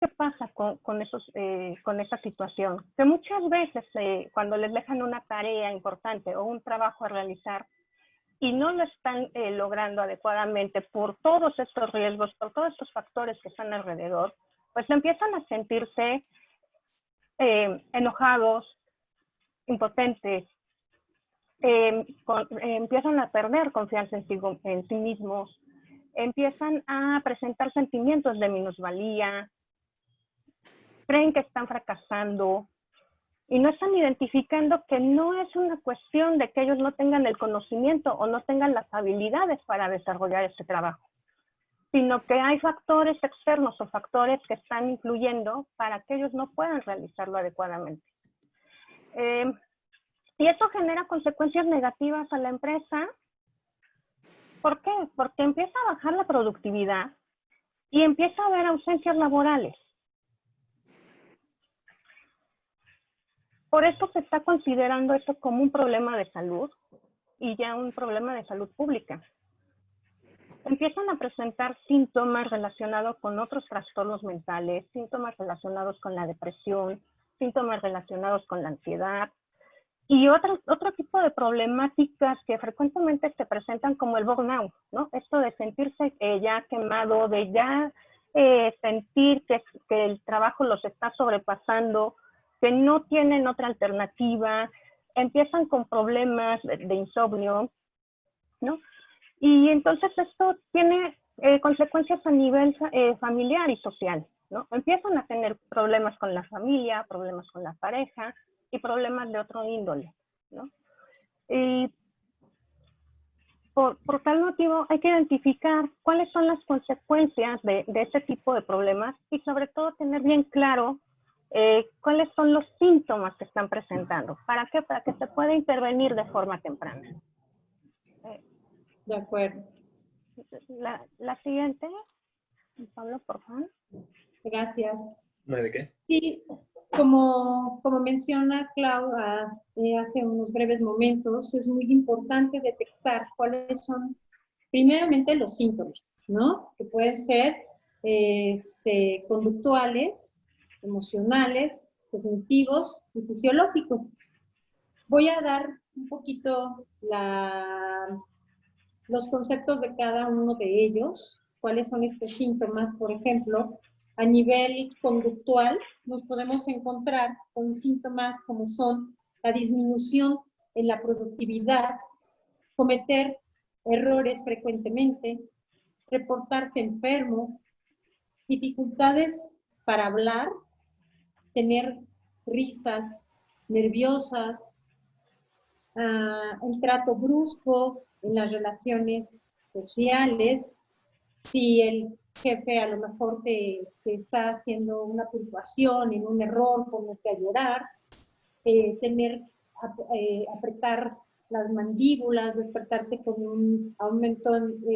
qué pasa con esa situación? Que muchas veces cuando les dejan una tarea importante o un trabajo a realizar y no lo están logrando adecuadamente por todos estos riesgos, por todos estos factores que están alrededor, pues empiezan a sentirse enojados, impotentes, empiezan a perder confianza en sí mismos, empiezan a presentar sentimientos de minusvalía, creen que están fracasando y no están identificando que no es una cuestión de que ellos no tengan el conocimiento o no tengan las habilidades para desarrollar este trabajo, sino que hay factores externos o factores que están influyendo para que ellos no puedan realizarlo adecuadamente. Y eso genera consecuencias negativas a la empresa. ¿Por qué? Porque empieza a bajar la productividad y empieza a haber ausencias laborales. Por eso se está considerando esto como un problema de salud y ya un problema de salud pública. Empiezan a presentar síntomas relacionados con otros trastornos mentales, síntomas relacionados con la depresión, síntomas relacionados con la ansiedad y otro tipo de problemáticas que frecuentemente se presentan como el burnout, ¿no? Esto de sentirse ya quemado, de ya sentir que el trabajo los está sobrepasando, que no tienen otra alternativa, empiezan con problemas de insomnio, ¿no? Y entonces esto tiene consecuencias a nivel familiar y social, ¿no? Empiezan a tener problemas con la familia, problemas con la pareja y problemas de otro índole, ¿no? Y por tal motivo hay que identificar cuáles son las consecuencias de este tipo de problemas y sobre todo tener bien claro cuáles son los síntomas que están presentando. ¿Para qué? Para que se pueda intervenir de forma temprana. De acuerdo. La siguiente, Pablo, por favor. Gracias. ¿No hay de qué? Sí, como menciona Clau hace unos breves momentos, es muy importante detectar cuáles son primeramente los síntomas, ¿no? Que pueden ser conductuales, emocionales, cognitivos y fisiológicos. Voy a dar un poquito los conceptos de cada uno de ellos, cuáles son estos síntomas. Por ejemplo, a nivel conductual nos podemos encontrar con síntomas como son la disminución en la productividad, cometer errores frecuentemente, reportarse enfermo, dificultades para hablar, tener risas nerviosas, un trato brusco en las relaciones sociales, si el jefe a lo mejor te está haciendo una puntuación en un error, ponerte a llorar, apretar las mandíbulas, despertarte con un aumento,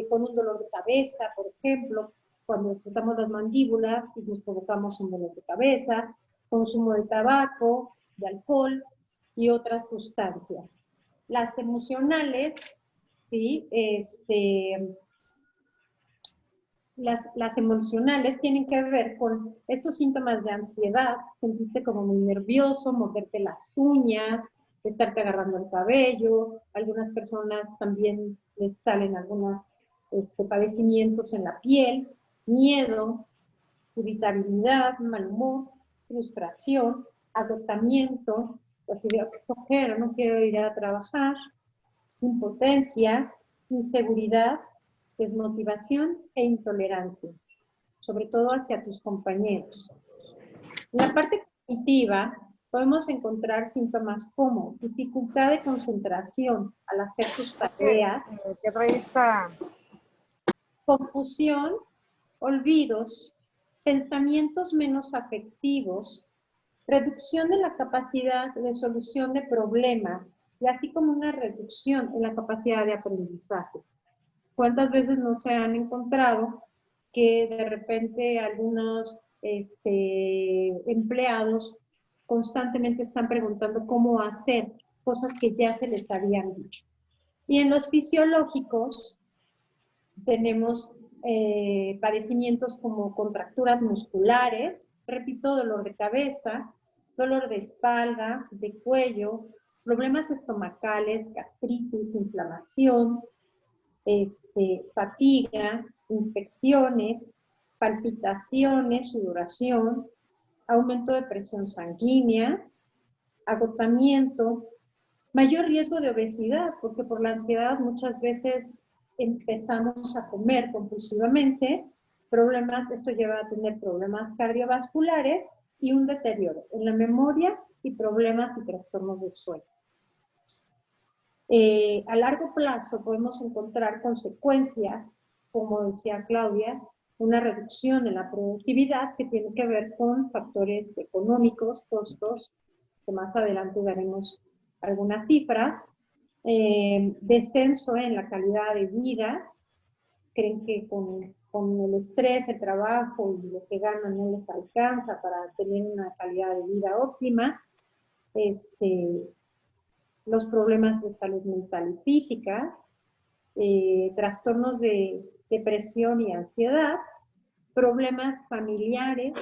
con un dolor de cabeza, por ejemplo, cuando apretamos las mandíbulas y nos provocamos un dolor de cabeza, consumo de tabaco, de alcohol y otras sustancias. Las emocionales, ¿sí? Las emocionales tienen que ver con estos síntomas de ansiedad, sentirte como muy nervioso, morderte las uñas, estarte agarrando el cabello. Algunas personas también les salen algunos padecimientos en la piel, miedo, irritabilidad, mal humor, frustración, agotamiento, así de que flojera, no quiero ir a trabajar, impotencia, inseguridad, desmotivación e intolerancia, sobre todo hacia tus compañeros. En la parte cognitiva podemos encontrar síntomas como dificultad de concentración al hacer tus tareas, confusión, olvidos, pensamientos menos afectivos, reducción de la capacidad de solución de problemas y así como una reducción en la capacidad de aprendizaje. ¿Cuántas veces no se han encontrado que de repente algunos empleados constantemente están preguntando cómo hacer cosas que ya se les habían dicho? Y en los fisiológicos tenemos padecimientos como contracturas musculares, repito, dolor de cabeza, dolor de espalda, de cuello, problemas estomacales, gastritis, inflamación, fatiga, infecciones, palpitaciones, sudoración, aumento de presión sanguínea, agotamiento, mayor riesgo de obesidad, porque por la ansiedad muchas veces empezamos a comer compulsivamente, esto lleva a tener problemas cardiovasculares y un deterioro en la memoria y problemas y trastornos de sueño. A largo plazo podemos encontrar consecuencias, como decía Claudia, una reducción en la productividad que tiene que ver con factores económicos, costos, que más adelante daremos algunas cifras, descenso en la calidad de vida, creen que con el estrés, el trabajo y lo que ganan no les alcanza para tener una calidad de vida óptima, los problemas de salud mental y físicas, trastornos de depresión y ansiedad, problemas familiares,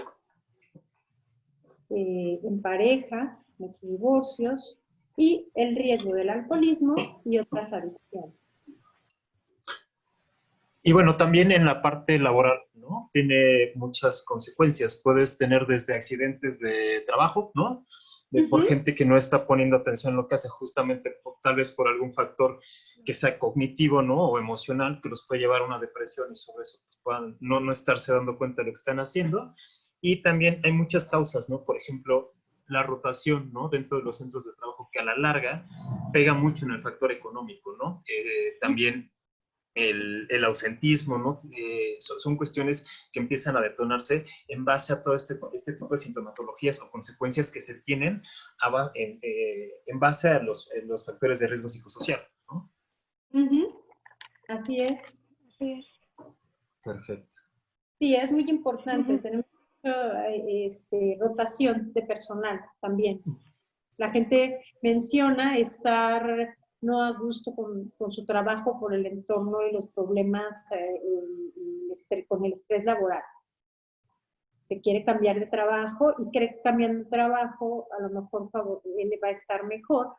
en pareja, muchos divorcios, y el riesgo del alcoholismo y otras adicciones. Y bueno, también en la parte laboral, ¿no? Tiene muchas consecuencias. Puedes tener desde accidentes de trabajo, ¿no? Por gente que no está poniendo atención en lo que hace, justamente tal vez por algún factor que sea cognitivo, ¿no? O emocional, que los puede llevar a una depresión y sobre eso pues, puedan no estarse dando cuenta de lo que están haciendo. Y también hay muchas causas, ¿no? Por ejemplo, la rotación, ¿no? Dentro de los centros de trabajo, que a la larga pega mucho en el factor económico, ¿no? También el ausentismo, ¿no? Son cuestiones que empiezan a detonarse en base a todo este tipo de sintomatologías o consecuencias que se tienen en base a los factores de riesgo psicosocial, ¿no? Así es. Así es. Perfecto. Sí, es muy importante. Tenemos rotación de personal también. La gente menciona estar no a gusto con su trabajo por el entorno y los problemas con el estrés laboral. Que quiere cambiar de trabajo y cree que cambiando de trabajo a lo mejor él va a estar mejor,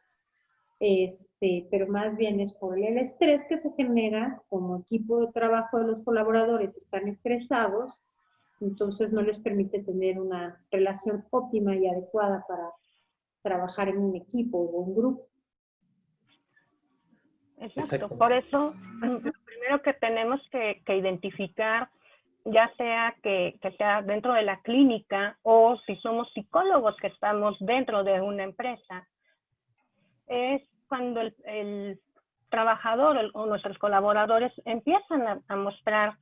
pero más bien es por el estrés que se genera como equipo de trabajo de los colaboradores están estresados, entonces no les permite tener una relación óptima y adecuada para trabajar en un equipo o un grupo. Exacto. Por eso, lo primero que tenemos que identificar, ya sea que sea dentro de la clínica o si somos psicólogos que estamos dentro de una empresa, es cuando el trabajador o nuestros colaboradores empiezan a mostrar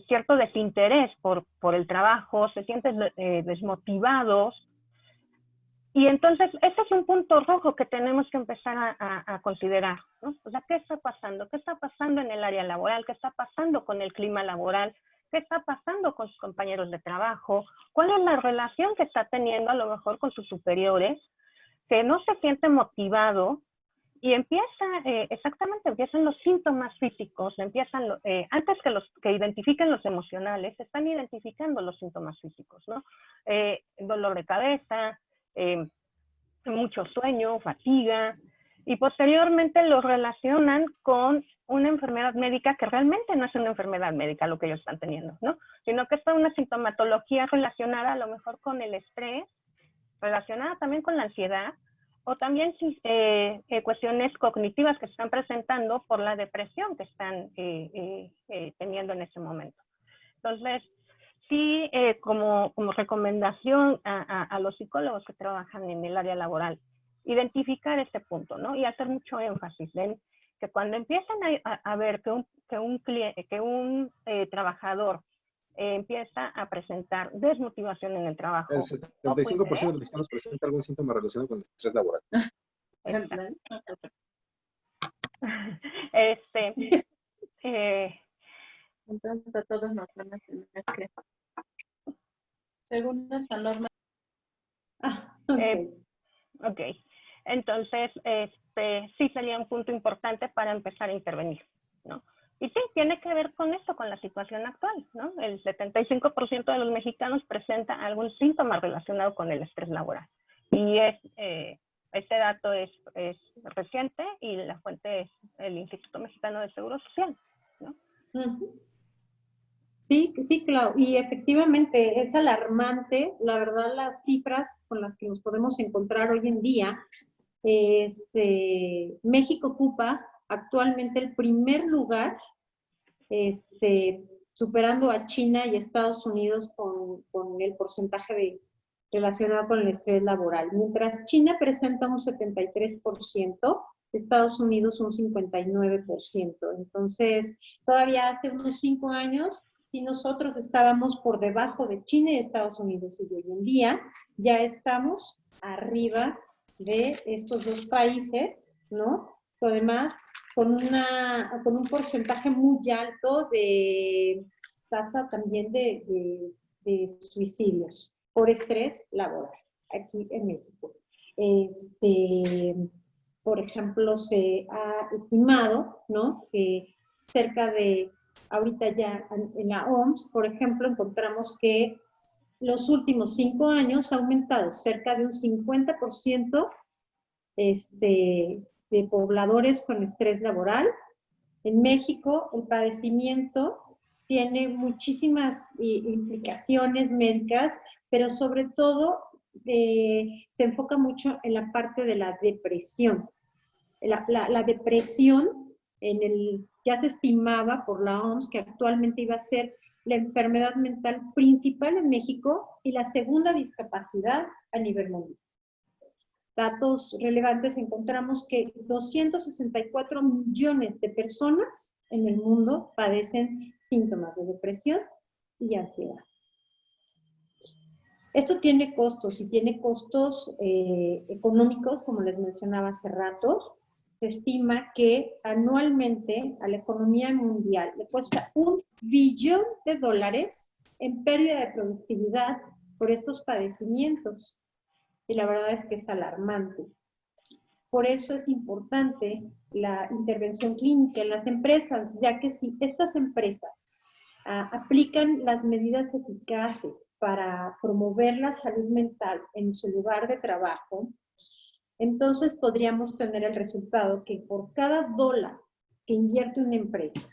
cierto desinterés por el trabajo, se sienten desmotivados. Y entonces, ese es un punto rojo que tenemos que empezar a considerar, ¿no? O sea, ¿qué está pasando? ¿Qué está pasando en el área laboral? ¿Qué está pasando con el clima laboral? ¿Qué está pasando con sus compañeros de trabajo? ¿Cuál es la relación que está teniendo a lo mejor con sus superiores? Que no se siente motivado y empiezan los síntomas físicos, antes que identifiquen los emocionales, están identificando los síntomas físicos, ¿no? Dolor de cabeza, mucho sueño, fatiga, y posteriormente los relacionan con una enfermedad médica que realmente no es una enfermedad médica lo que ellos están teniendo, ¿no? Sino que es una sintomatología relacionada a lo mejor con el estrés, relacionada también con la ansiedad, o también cuestiones cognitivas que se están presentando por la depresión que están teniendo en ese momento. Entonces, sí, como recomendación a los psicólogos que trabajan en el área laboral, identificar este punto, ¿no? Y hacer mucho énfasis en que cuando empiezan a ver que un trabajador empieza a presentar desmotivación en el trabajo. El 75% de los mexicanos presenta algún síntoma relacionado con el estrés laboral. Entonces a todos nos van a tener que, según esa norma. Ok, entonces sí sería un punto importante para empezar a intervenir, ¿no? Y sí, tiene que ver con esto, con la situación actual, ¿no? El 75% de los mexicanos presenta algún síntoma relacionado con el estrés laboral. Y este dato es reciente y la fuente es el Instituto Mexicano de Seguro Social, ¿no? Sí, sí, claro. Y efectivamente es alarmante, la verdad, las cifras con las que nos podemos encontrar hoy en día. México ocupa actualmente el primer lugar, superando a China y Estados Unidos con el porcentaje relacionado con el estrés laboral. Mientras China presenta un 73%, Estados Unidos un 59%. Entonces, todavía hace unos 5 años, si nosotros estábamos por debajo de China y Estados Unidos, y hoy en día ya estamos arriba de estos dos países, ¿no? Además, con un porcentaje muy alto de tasa también de suicidios por estrés laboral aquí en México. Por ejemplo, se ha estimado, ¿no?, que cerca de, ahorita ya en la OMS, por ejemplo, encontramos que los últimos 5 años ha aumentado cerca de un 50% de pobladores con estrés laboral. En México, el padecimiento tiene muchísimas implicaciones médicas, pero sobre todo se enfoca mucho en la parte de la depresión. La depresión, ya se estimaba por la OMS que actualmente iba a ser la enfermedad mental principal en México y la segunda discapacidad a nivel mundial. Datos relevantes, encontramos que 264 millones de personas en el mundo padecen síntomas de depresión y ansiedad. Esto tiene costos, y tiene costos económicos, como les mencionaba hace rato. Se estima que anualmente a la economía mundial le cuesta $1 billón en pérdida de productividad por estos padecimientos. Y la verdad es que es alarmante. Por eso es importante la intervención clínica en las empresas, ya que si estas empresas aplican las medidas eficaces para promover la salud mental en su lugar de trabajo, entonces podríamos tener el resultado que por cada $1 que invierte una empresa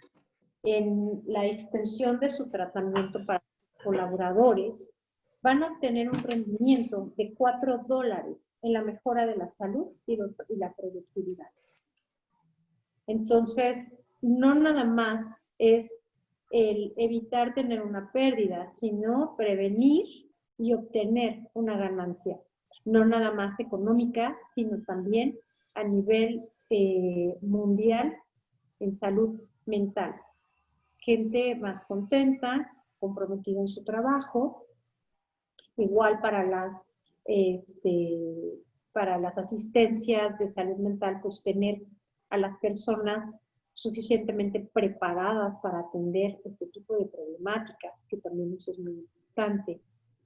en la extensión de su tratamiento para colaboradores, van a obtener un rendimiento de $4 en la mejora de la salud y la productividad. Entonces, no nada más es el evitar tener una pérdida, sino prevenir y obtener una ganancia. No nada más económica, sino también a nivel mundial en salud mental. Gente más contenta, comprometida en su trabajo. Igual para las asistencias de salud mental, pues tener a las personas suficientemente preparadas para atender este tipo de problemáticas, que también eso es muy importante,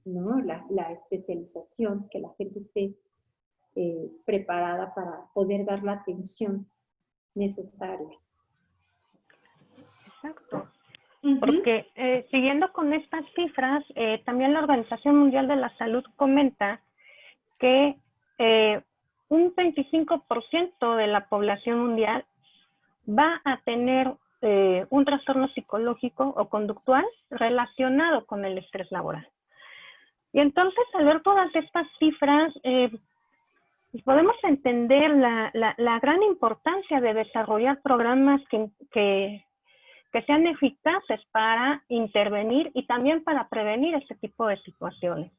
¿no? La especialización, que la gente esté preparada para poder dar la atención necesaria. Exacto. Porque siguiendo con estas cifras, también la Organización Mundial de la Salud comenta que un 25% de la población mundial va a tener un trastorno psicológico o conductual relacionado con el estrés laboral. Y entonces, al ver todas estas cifras, podemos entender la gran importancia de desarrollar programas que sean eficaces para intervenir y también para prevenir este tipo de situaciones.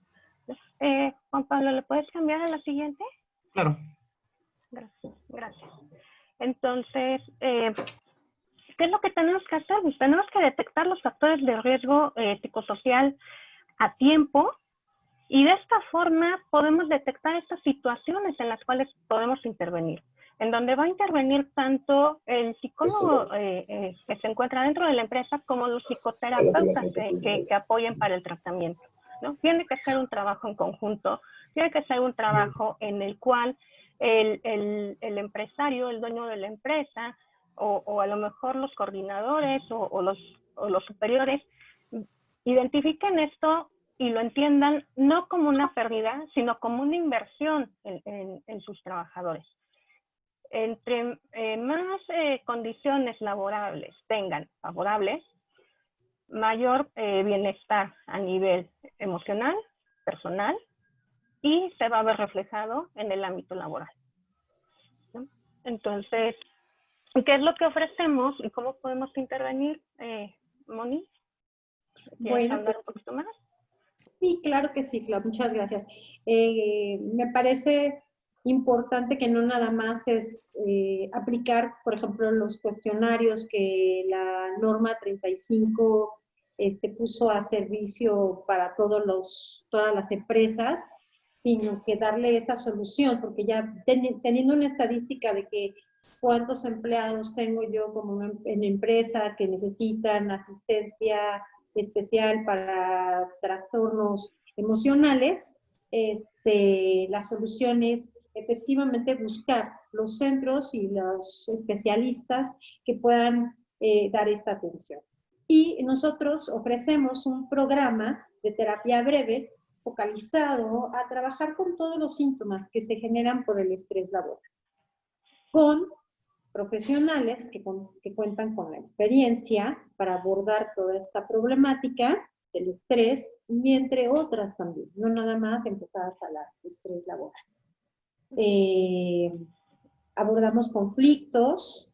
Juan Pablo, ¿le puedes cambiar a la siguiente? Claro. Gracias. Entonces, ¿qué es lo que tenemos que hacer? Pues tenemos que detectar los factores de riesgo psicosocial a tiempo, y de esta forma podemos detectar estas situaciones en las cuales podemos intervenir, en donde va a intervenir tanto el psicólogo que se encuentra dentro de la empresa como los psicoterapeutas que apoyen para el tratamiento, ¿no? Tiene que ser un trabajo en conjunto, tiene que ser un trabajo en el cual el empresario, el dueño de la empresa o a lo mejor los coordinadores o los superiores identifiquen esto y lo entiendan no como una pérdida, sino como una inversión en sus trabajadores. Entre más condiciones laborables tengan favorables, mayor bienestar a nivel emocional, personal, y se va a ver reflejado en el ámbito laboral, ¿no? Entonces, ¿qué es lo que ofrecemos y cómo podemos intervenir, Moni? ¿Quieres Bueno, hablar un poquito más? sí, claro que sí, Clau, muchas gracias. Me parece importante que no nada más es aplicar, por ejemplo, los cuestionarios que la norma 35 puso a servicio para todas las empresas, sino que darle esa solución, porque ya teniendo una estadística de que cuántos empleados tengo yo como en empresa que necesitan asistencia especial para trastornos emocionales, la solución es efectivamente buscar los centros y los especialistas que puedan dar esta atención. Y nosotros ofrecemos un programa de terapia breve focalizado a trabajar con todos los síntomas que se generan por el estrés laboral, con profesionales que cuentan con la experiencia para abordar toda esta problemática del estrés y entre otras también, no nada más enfocadas al estrés laboral. Abordamos conflictos,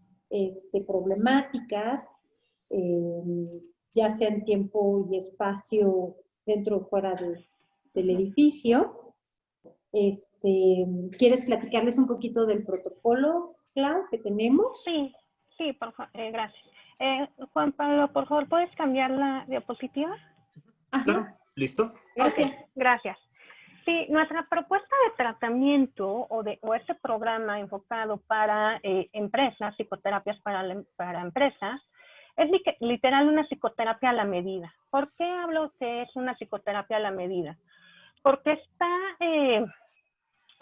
problemáticas, ya sea en tiempo y espacio dentro o fuera del edificio. ¿Quieres platicarles un poquito del protocolo, Clau, que tenemos? Sí, por favor, gracias. Juan Pablo, por favor, ¿puedes cambiar la diapositiva? Ajá. Claro, ¿listo? Gracias. Okay, gracias. Sí, nuestra propuesta de tratamiento o este programa enfocado para empresas, psicoterapias para empresas, es literal una psicoterapia a la medida. ¿Por qué hablo que es una psicoterapia a la medida? Porque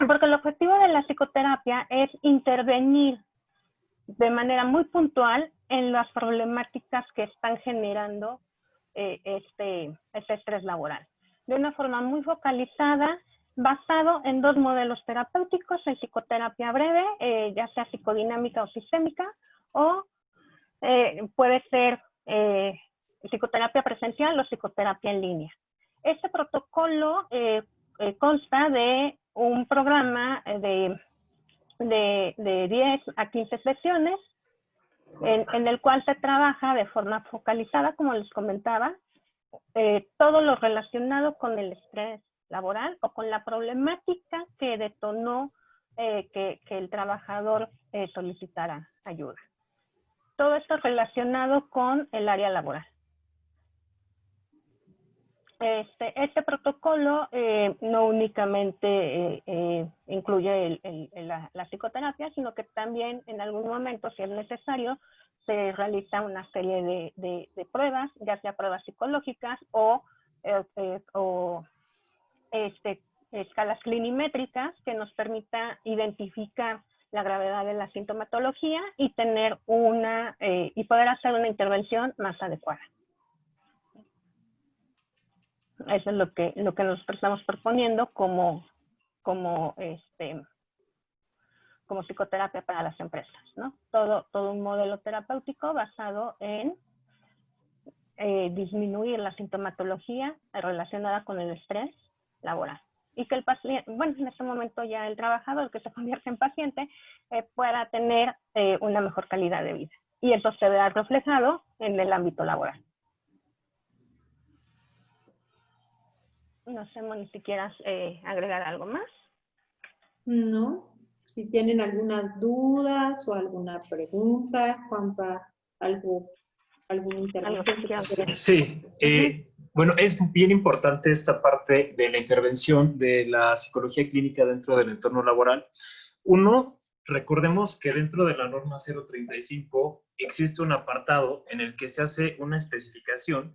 porque el objetivo de la psicoterapia es intervenir de manera muy puntual en las problemáticas que están generando este estrés laboral. De una forma muy focalizada, basado en 2 modelos terapéuticos, en psicoterapia breve, ya sea psicodinámica o sistémica, o puede ser psicoterapia presencial o psicoterapia en línea. Este protocolo consta de un programa de 10 a 15 sesiones, en el cual se trabaja de forma focalizada, como les comentaba, todo lo relacionado con el estrés laboral o con la problemática que detonó que el trabajador solicitara ayuda. Todo esto relacionado con el área laboral. Este protocolo no únicamente incluye la psicoterapia, sino que también en algún momento, si es necesario, se realiza una serie de pruebas, ya sea pruebas psicológicas o escalas clinimétricas que nos permita identificar la gravedad de la sintomatología y tener y poder hacer una intervención más adecuada. Eso es lo que nosotros estamos proponiendo como psicoterapia para las empresas, ¿no? Todo un modelo terapéutico basado en disminuir la sintomatología relacionada con el estrés laboral. Y que el paciente, bueno, en este momento ya el trabajador que se convierte en paciente pueda tener una mejor calidad de vida. Y eso se verá reflejado en el ámbito laboral. No sé, Moni, si quieras agregar algo más. No, si tienen algunas dudas o alguna pregunta, Juanpa, alguna intervención. Sí, bueno, es bien importante esta parte de la intervención de la psicología clínica dentro del entorno laboral. Uno, recordemos que dentro de la norma 035 existe un apartado en el que se hace una especificación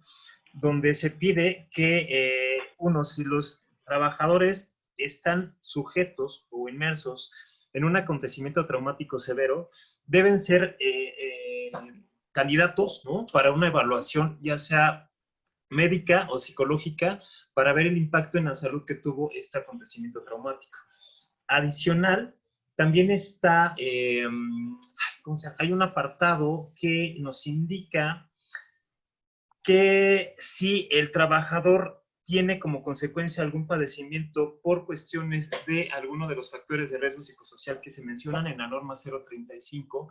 donde se pide que, si los trabajadores están sujetos o inmersos en un acontecimiento traumático severo, deben ser candidatos, ¿no? Para una evaluación, ya sea médica o psicológica, para ver el impacto en la salud que tuvo este acontecimiento traumático. Adicional, también está, ¿cómo se llama? Hay un apartado que nos indica que si el trabajador tiene como consecuencia algún padecimiento por cuestiones de alguno de los factores de riesgo psicosocial que se mencionan en la norma 035,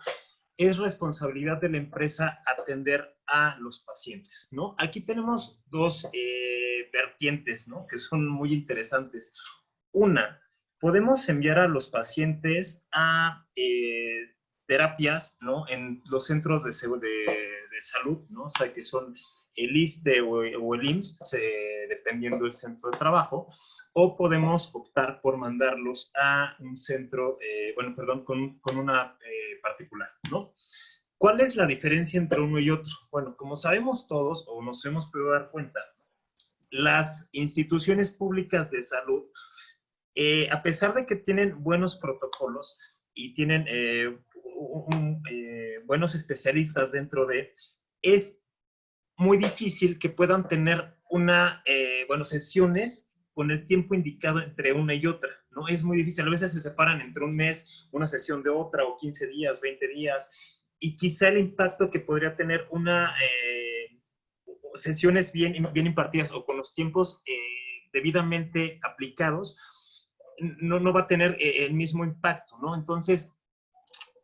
es responsabilidad de la empresa atender a los pacientes, ¿no? Aquí tenemos dos vertientes, ¿no? Que son muy interesantes. Una, podemos enviar a los pacientes a terapias, ¿no? En los centros de salud, ¿no? O sea, que son el ISSSTE o el IMSS, dependiendo del centro de trabajo, o podemos optar por mandarlos a un centro, bueno, perdón, con una particular, ¿no? ¿Cuál es la diferencia entre uno y otro? Bueno, como sabemos todos, o nos hemos podido dar cuenta, las instituciones públicas de salud, a pesar de que tienen buenos protocolos y tienen buenos especialistas dentro de, es muy difícil que puedan tener sesiones con el tiempo indicado entre una y otra, ¿no? Es muy difícil, a veces se separan entre un mes, una sesión de otra, o 15 días, 20 días, y quizá el impacto que podría tener sesiones bien impartidas o con los tiempos debidamente aplicados, no va a tener el mismo impacto, ¿no? Entonces,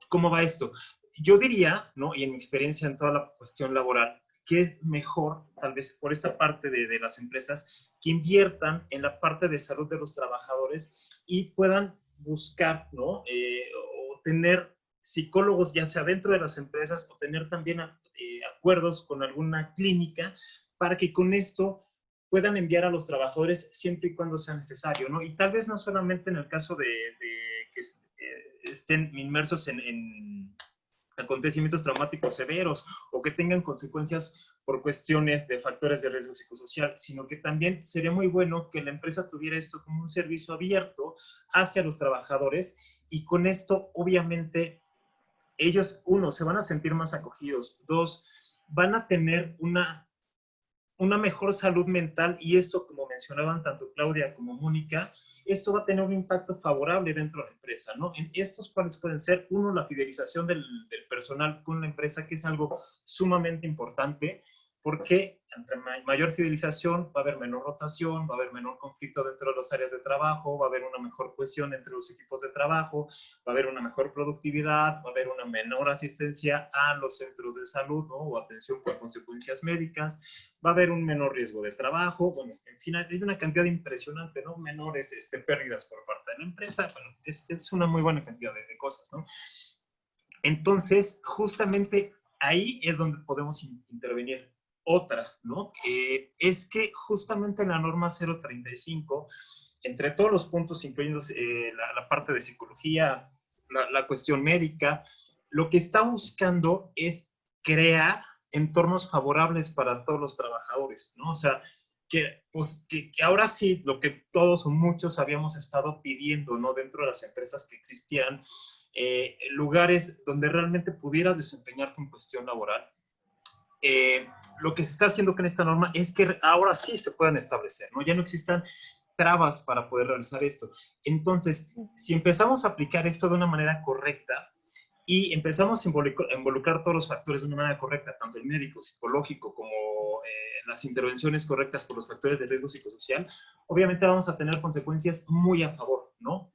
¿cómo va esto? Yo diría, ¿no? Y en mi experiencia en toda la cuestión laboral, que es mejor, tal vez por esta parte de las empresas, que inviertan en la parte de salud de los trabajadores y puedan buscar, ¿no? O tener psicólogos, ya sea dentro de las empresas, o tener también acuerdos con alguna clínica, para que con esto puedan enviar a los trabajadores siempre y cuando sea necesario, ¿no? Y tal vez no solamente en el caso de que estén inmersos en acontecimientos traumáticos severos o que tengan consecuencias por cuestiones de factores de riesgo psicosocial, sino que también sería muy bueno que la empresa tuviera esto como un servicio abierto hacia los trabajadores, y con esto obviamente ellos, uno, se van a sentir más acogidos, dos, van a tener una mejor salud mental, y esto, como mencionaban tanto Claudia como Mónica, esto va a tener un impacto favorable dentro de la empresa, ¿no? En estos cuales pueden ser, uno, la fidelización del personal con la empresa, que es algo sumamente importante, porque entre mayor fidelización va a haber menor rotación, va a haber menor conflicto dentro de las áreas de trabajo, va a haber una mejor cohesión entre los equipos de trabajo, va a haber una mejor productividad, va a haber una menor asistencia a los centros de salud, ¿no? O atención por consecuencias médicas, va a haber un menor riesgo de trabajo, bueno, en fin, hay una cantidad impresionante, ¿no? Menores pérdidas por parte de la empresa, bueno, es una muy buena cantidad de cosas, ¿no? Entonces, justamente ahí es donde podemos intervenir. Otra, ¿no? Es que justamente en la norma 035, entre todos los puntos, incluyendo la parte de psicología, la cuestión médica, lo que está buscando es crear entornos favorables para todos los trabajadores, ¿no? O sea, pues, que ahora sí, lo que todos o muchos habíamos estado pidiendo, ¿no? Dentro de las empresas, que existieran lugares donde realmente pudieras desempeñarte en cuestión laboral. Lo que se está haciendo con esta norma es que ahora sí se puedan establecer, ¿no? Ya no existan trabas para poder realizar esto. Entonces, si empezamos a aplicar esto de una manera correcta y empezamos a involucrar todos los factores de una manera correcta, tanto el médico, psicológico, como las intervenciones correctas por los factores de riesgo psicosocial, obviamente vamos a tener consecuencias muy a favor, ¿no?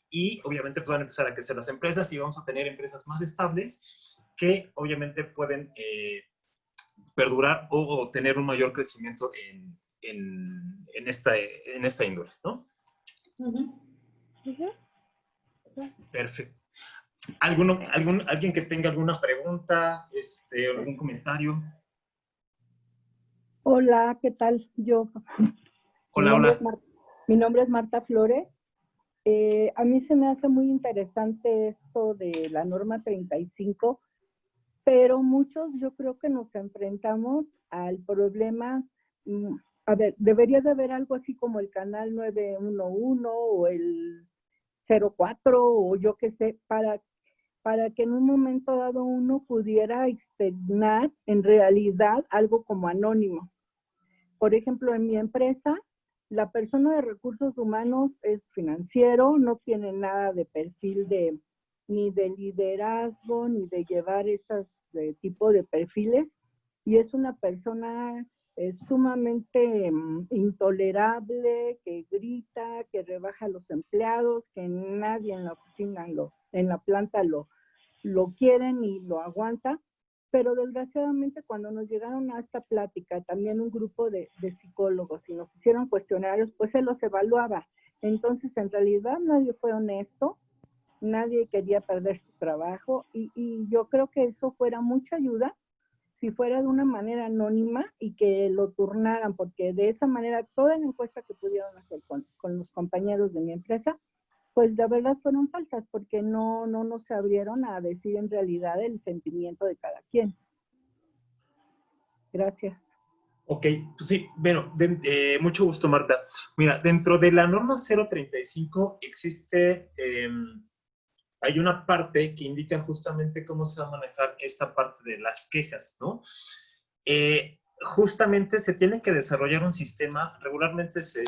Y obviamente pues van a empezar a crecer las empresas, y vamos a tener empresas más estables que obviamente pueden perdurar o tener un mayor crecimiento en esta índole, ¿no? Perfecto. ¿Alguien que tenga alguna pregunta, algún comentario? Hola, ¿qué tal? Hola. Mi nombre es Marta Flores. A mí se me hace muy interesante esto de la norma 35, pero muchos yo creo que nos enfrentamos al problema, a ver, debería de haber algo así como el canal 911 o el 04 o yo qué sé, para para que en un momento dado uno pudiera externar en realidad algo como anónimo. Por ejemplo, en mi empresa, la persona de recursos humanos es financiero, no tiene nada de perfil ni de liderazgo, ni de llevar ese tipo de perfiles, y es una persona sumamente intolerable, que grita, que rebaja a los empleados, que nadie en la oficina, en la planta lo quieren y lo aguanta. Pero desgraciadamente cuando nos llegaron a esta plática, también un grupo de psicólogos y nos hicieron cuestionarios, pues se los evaluaba. Entonces, en realidad nadie fue honesto, nadie quería perder su trabajo y yo creo que eso fuera mucha ayuda si fuera de una manera anónima y que lo turnaran, porque de esa manera toda la encuesta que pudieron hacer con los compañeros de mi empresa, pues la verdad fueron falsas, porque no se abrieron a decir en realidad el sentimiento de cada quien. Gracias. Ok, pues sí, bueno, mucho gusto, Marta. Mira, dentro de la norma 035 existe, hay una parte que indica justamente cómo se va a manejar esta parte de las quejas, ¿no? Justamente se tiene que desarrollar un sistema, regularmente se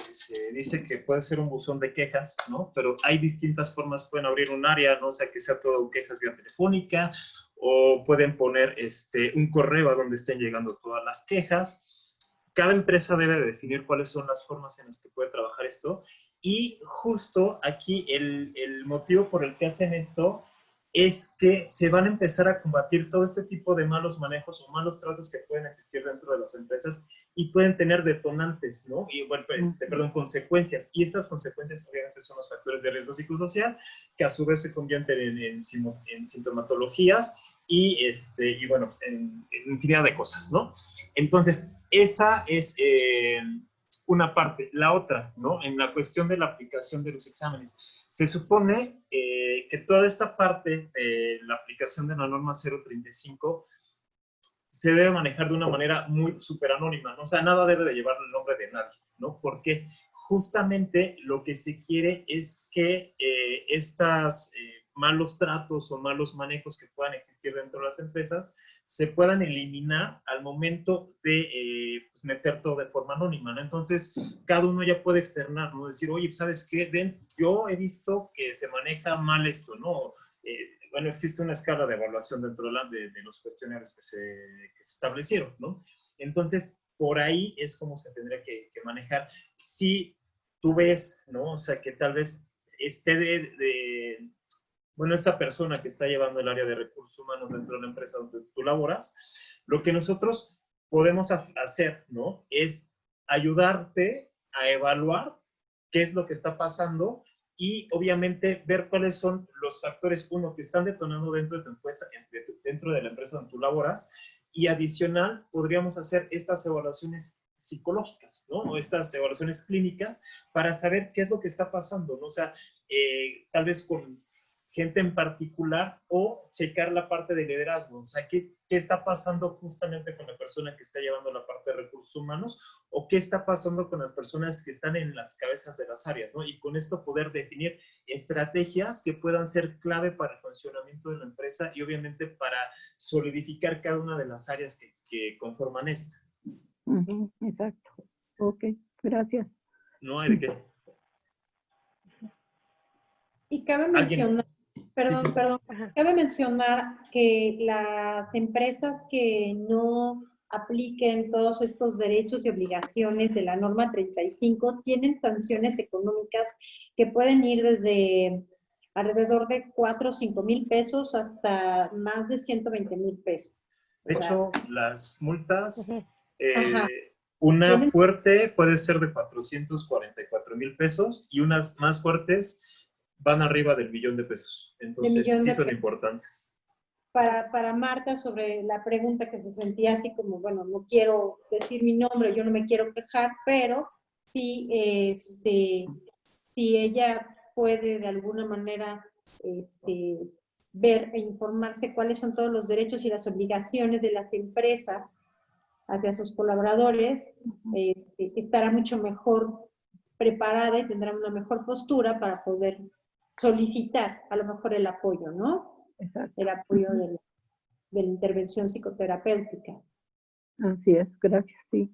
dice que puede ser un buzón de quejas, ¿no? Pero hay distintas formas, pueden abrir un área, ¿no? O sea, que sea todo quejas vía telefónica, o pueden poner un correo a donde estén llegando todas las quejas. Cada empresa debe definir cuáles son las formas en las que puede trabajar esto, y justo aquí el motivo por el que hacen esto es que se van a empezar a combatir todo este tipo de malos manejos o malos tratos que pueden existir dentro de las empresas y pueden tener detonantes, ¿no? Y bueno, perdón, consecuencias. Y estas consecuencias obviamente son los factores de riesgo psicosocial, que a su vez se convierten en sintomatologías y bueno, en infinidad de cosas, ¿no? Entonces, esa es una parte. La otra, ¿no? En la cuestión de la aplicación de los exámenes. Se supone que toda esta parte de la aplicación de la norma 035 se debe manejar de una manera muy súper anónima, ¿no? O sea, nada debe de llevar el nombre de nadie, ¿no? Porque justamente lo que se quiere es que estas malos tratos o malos manejos que puedan existir dentro de las empresas se puedan eliminar al momento de pues meter todo de forma anónima, ¿no? Entonces, cada uno ya puede externar, ¿no? Decir, oye, ¿sabes qué? Yo he visto que se maneja mal esto, ¿no? Bueno, existe una escala de evaluación dentro de los cuestionarios que se establecieron, ¿no? Entonces, por ahí es como se tendría que manejar. Si tú ves, ¿no? O sea, que tal vez esté bueno, esta persona que está llevando el área de recursos humanos dentro de la empresa donde tú laboras, lo que nosotros podemos hacer, ¿no? Es ayudarte a evaluar qué es lo que está pasando y obviamente ver cuáles son los factores, uno, que están detonando dentro de tu empresa, dentro de la empresa donde tú laboras, y adicional podríamos hacer estas evaluaciones psicológicas, ¿no? O estas evaluaciones clínicas para saber qué es lo que está pasando, ¿no? O sea, tal vez con gente en particular o checar la parte de liderazgo, o sea, qué está pasando justamente con la persona que está llevando la parte de recursos humanos o qué está pasando con las personas que están en las cabezas de las áreas, ¿no? Y con esto poder definir estrategias que puedan ser clave para el funcionamiento de la empresa y obviamente para solidificar cada una de las áreas que conforman esta. Exacto. Ok, gracias. No hay de qué. Y cabe mencionar, perdón, cabe mencionar que las empresas que no apliquen todos estos derechos y obligaciones de la norma 35 tienen sanciones económicas que pueden ir desde alrededor de 4 o 5 mil pesos hasta más de 120,000 pesos. De hecho, las multas, Ajá. una fuerte puede ser de 444,000 pesos y unas más fuertes van arriba del 1,000,000 de pesos. Entonces, sí son importantes. Para Marta, sobre la pregunta que se sentía así como, bueno, no quiero decir mi nombre, yo no me quiero quejar, pero sí, si ella puede de alguna manera ver e informarse cuáles son todos los derechos y las obligaciones de las empresas hacia sus colaboradores, estará mucho mejor preparada y tendrá una mejor postura para poder solicitar a lo mejor el apoyo, ¿no? Exacto. el apoyo de la intervención psicoterapéutica. Así es, gracias, sí.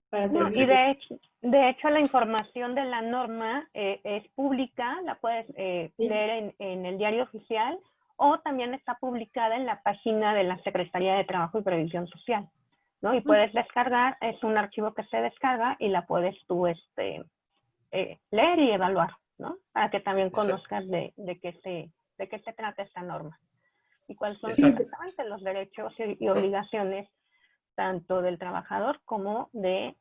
Para No, servir. y de hecho la información de la norma es pública, la puedes leer en el diario oficial, o también está publicada en la página de la Secretaría de Trabajo y Previsión Social, ¿no? Y puedes descargar, es un archivo que se descarga y la puedes tú leer y evaluar, ¿no? Para que también conozcas de qué se trata esta norma y cuáles son exactamente los derechos y obligaciones tanto del trabajador como de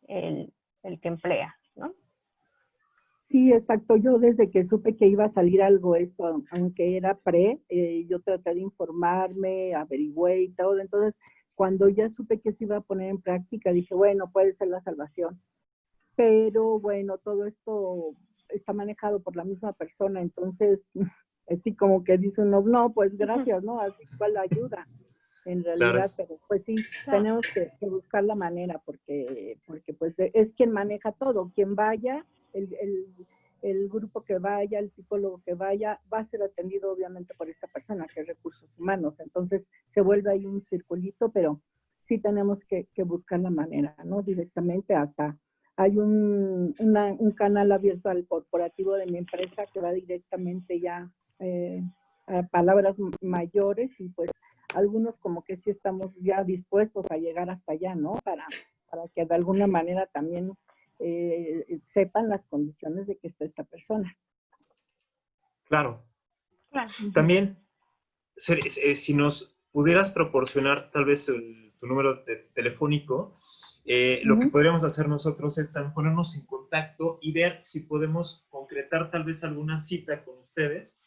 el que emplea, ¿no? Sí, exacto. Yo desde que supe que iba a salir algo esto, aunque era yo traté de informarme, averigüé y todo. Entonces, cuando ya supe que se iba a poner en práctica, dije, bueno, puede ser la salvación. Pero bueno, todo esto está manejado por la misma persona, entonces, así como que dice uno, no, pues gracias, ¿no? Así cual la ayuda, en realidad, pero pues sí, tenemos que buscar la manera, porque pues es quien maneja todo, quien vaya, el grupo que vaya, el psicólogo que vaya, va a ser atendido obviamente por esta persona, que es recursos humanos, entonces se vuelve ahí un circulito, pero sí tenemos que buscar la manera, ¿no? Directamente hasta hay un canal abierto al corporativo de mi empresa que va directamente ya a palabras mayores y pues algunos como que sí estamos ya dispuestos a llegar hasta allá, ¿no? Para que de alguna manera también sepan las condiciones de que está esta persona. Claro. También, si nos pudieras proporcionar tal vez tu número telefónico, lo que podríamos hacer nosotros es también ponernos en contacto y ver si podemos concretar tal vez alguna cita con ustedes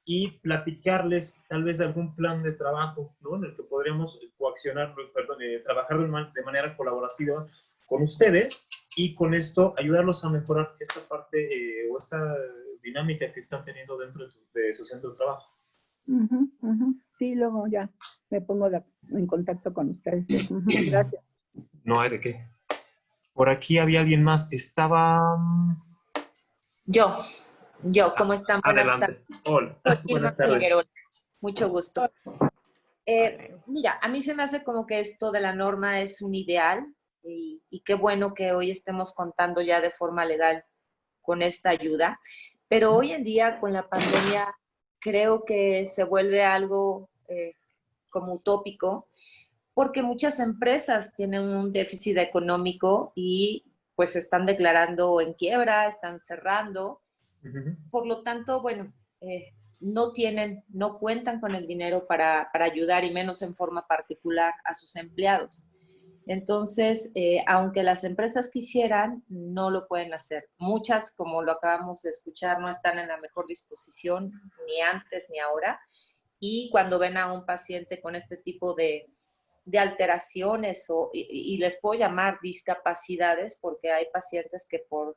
y platicarles tal vez algún plan de trabajo, ¿no? En el que podríamos trabajar de manera colaborativa con ustedes y con esto ayudarlos a mejorar esta parte o esta dinámica que están teniendo dentro de su centro de trabajo. Sí, luego ya me pongo en contacto con ustedes. Gracias. No hay de qué. Por aquí había alguien más. Estaba... Yo, ¿cómo están? Adelante. Hola. Buenas tardes. Mucho gusto. Mira, a mí se me hace como que esto de la norma es un ideal y qué bueno que hoy estemos contando ya de forma legal con esta ayuda, pero hoy en día con la pandemia creo que se vuelve algo como utópico porque muchas empresas tienen un déficit económico y pues se están declarando en quiebra, están cerrando. Por lo tanto, bueno, no cuentan con el dinero para ayudar y menos en forma particular a sus empleados. Entonces, aunque las empresas quisieran, no lo pueden hacer. Muchas, como lo acabamos de escuchar, no están en la mejor disposición ni antes ni ahora. Y cuando ven a un paciente con este tipo de alteraciones y les puedo llamar discapacidades porque hay pacientes que por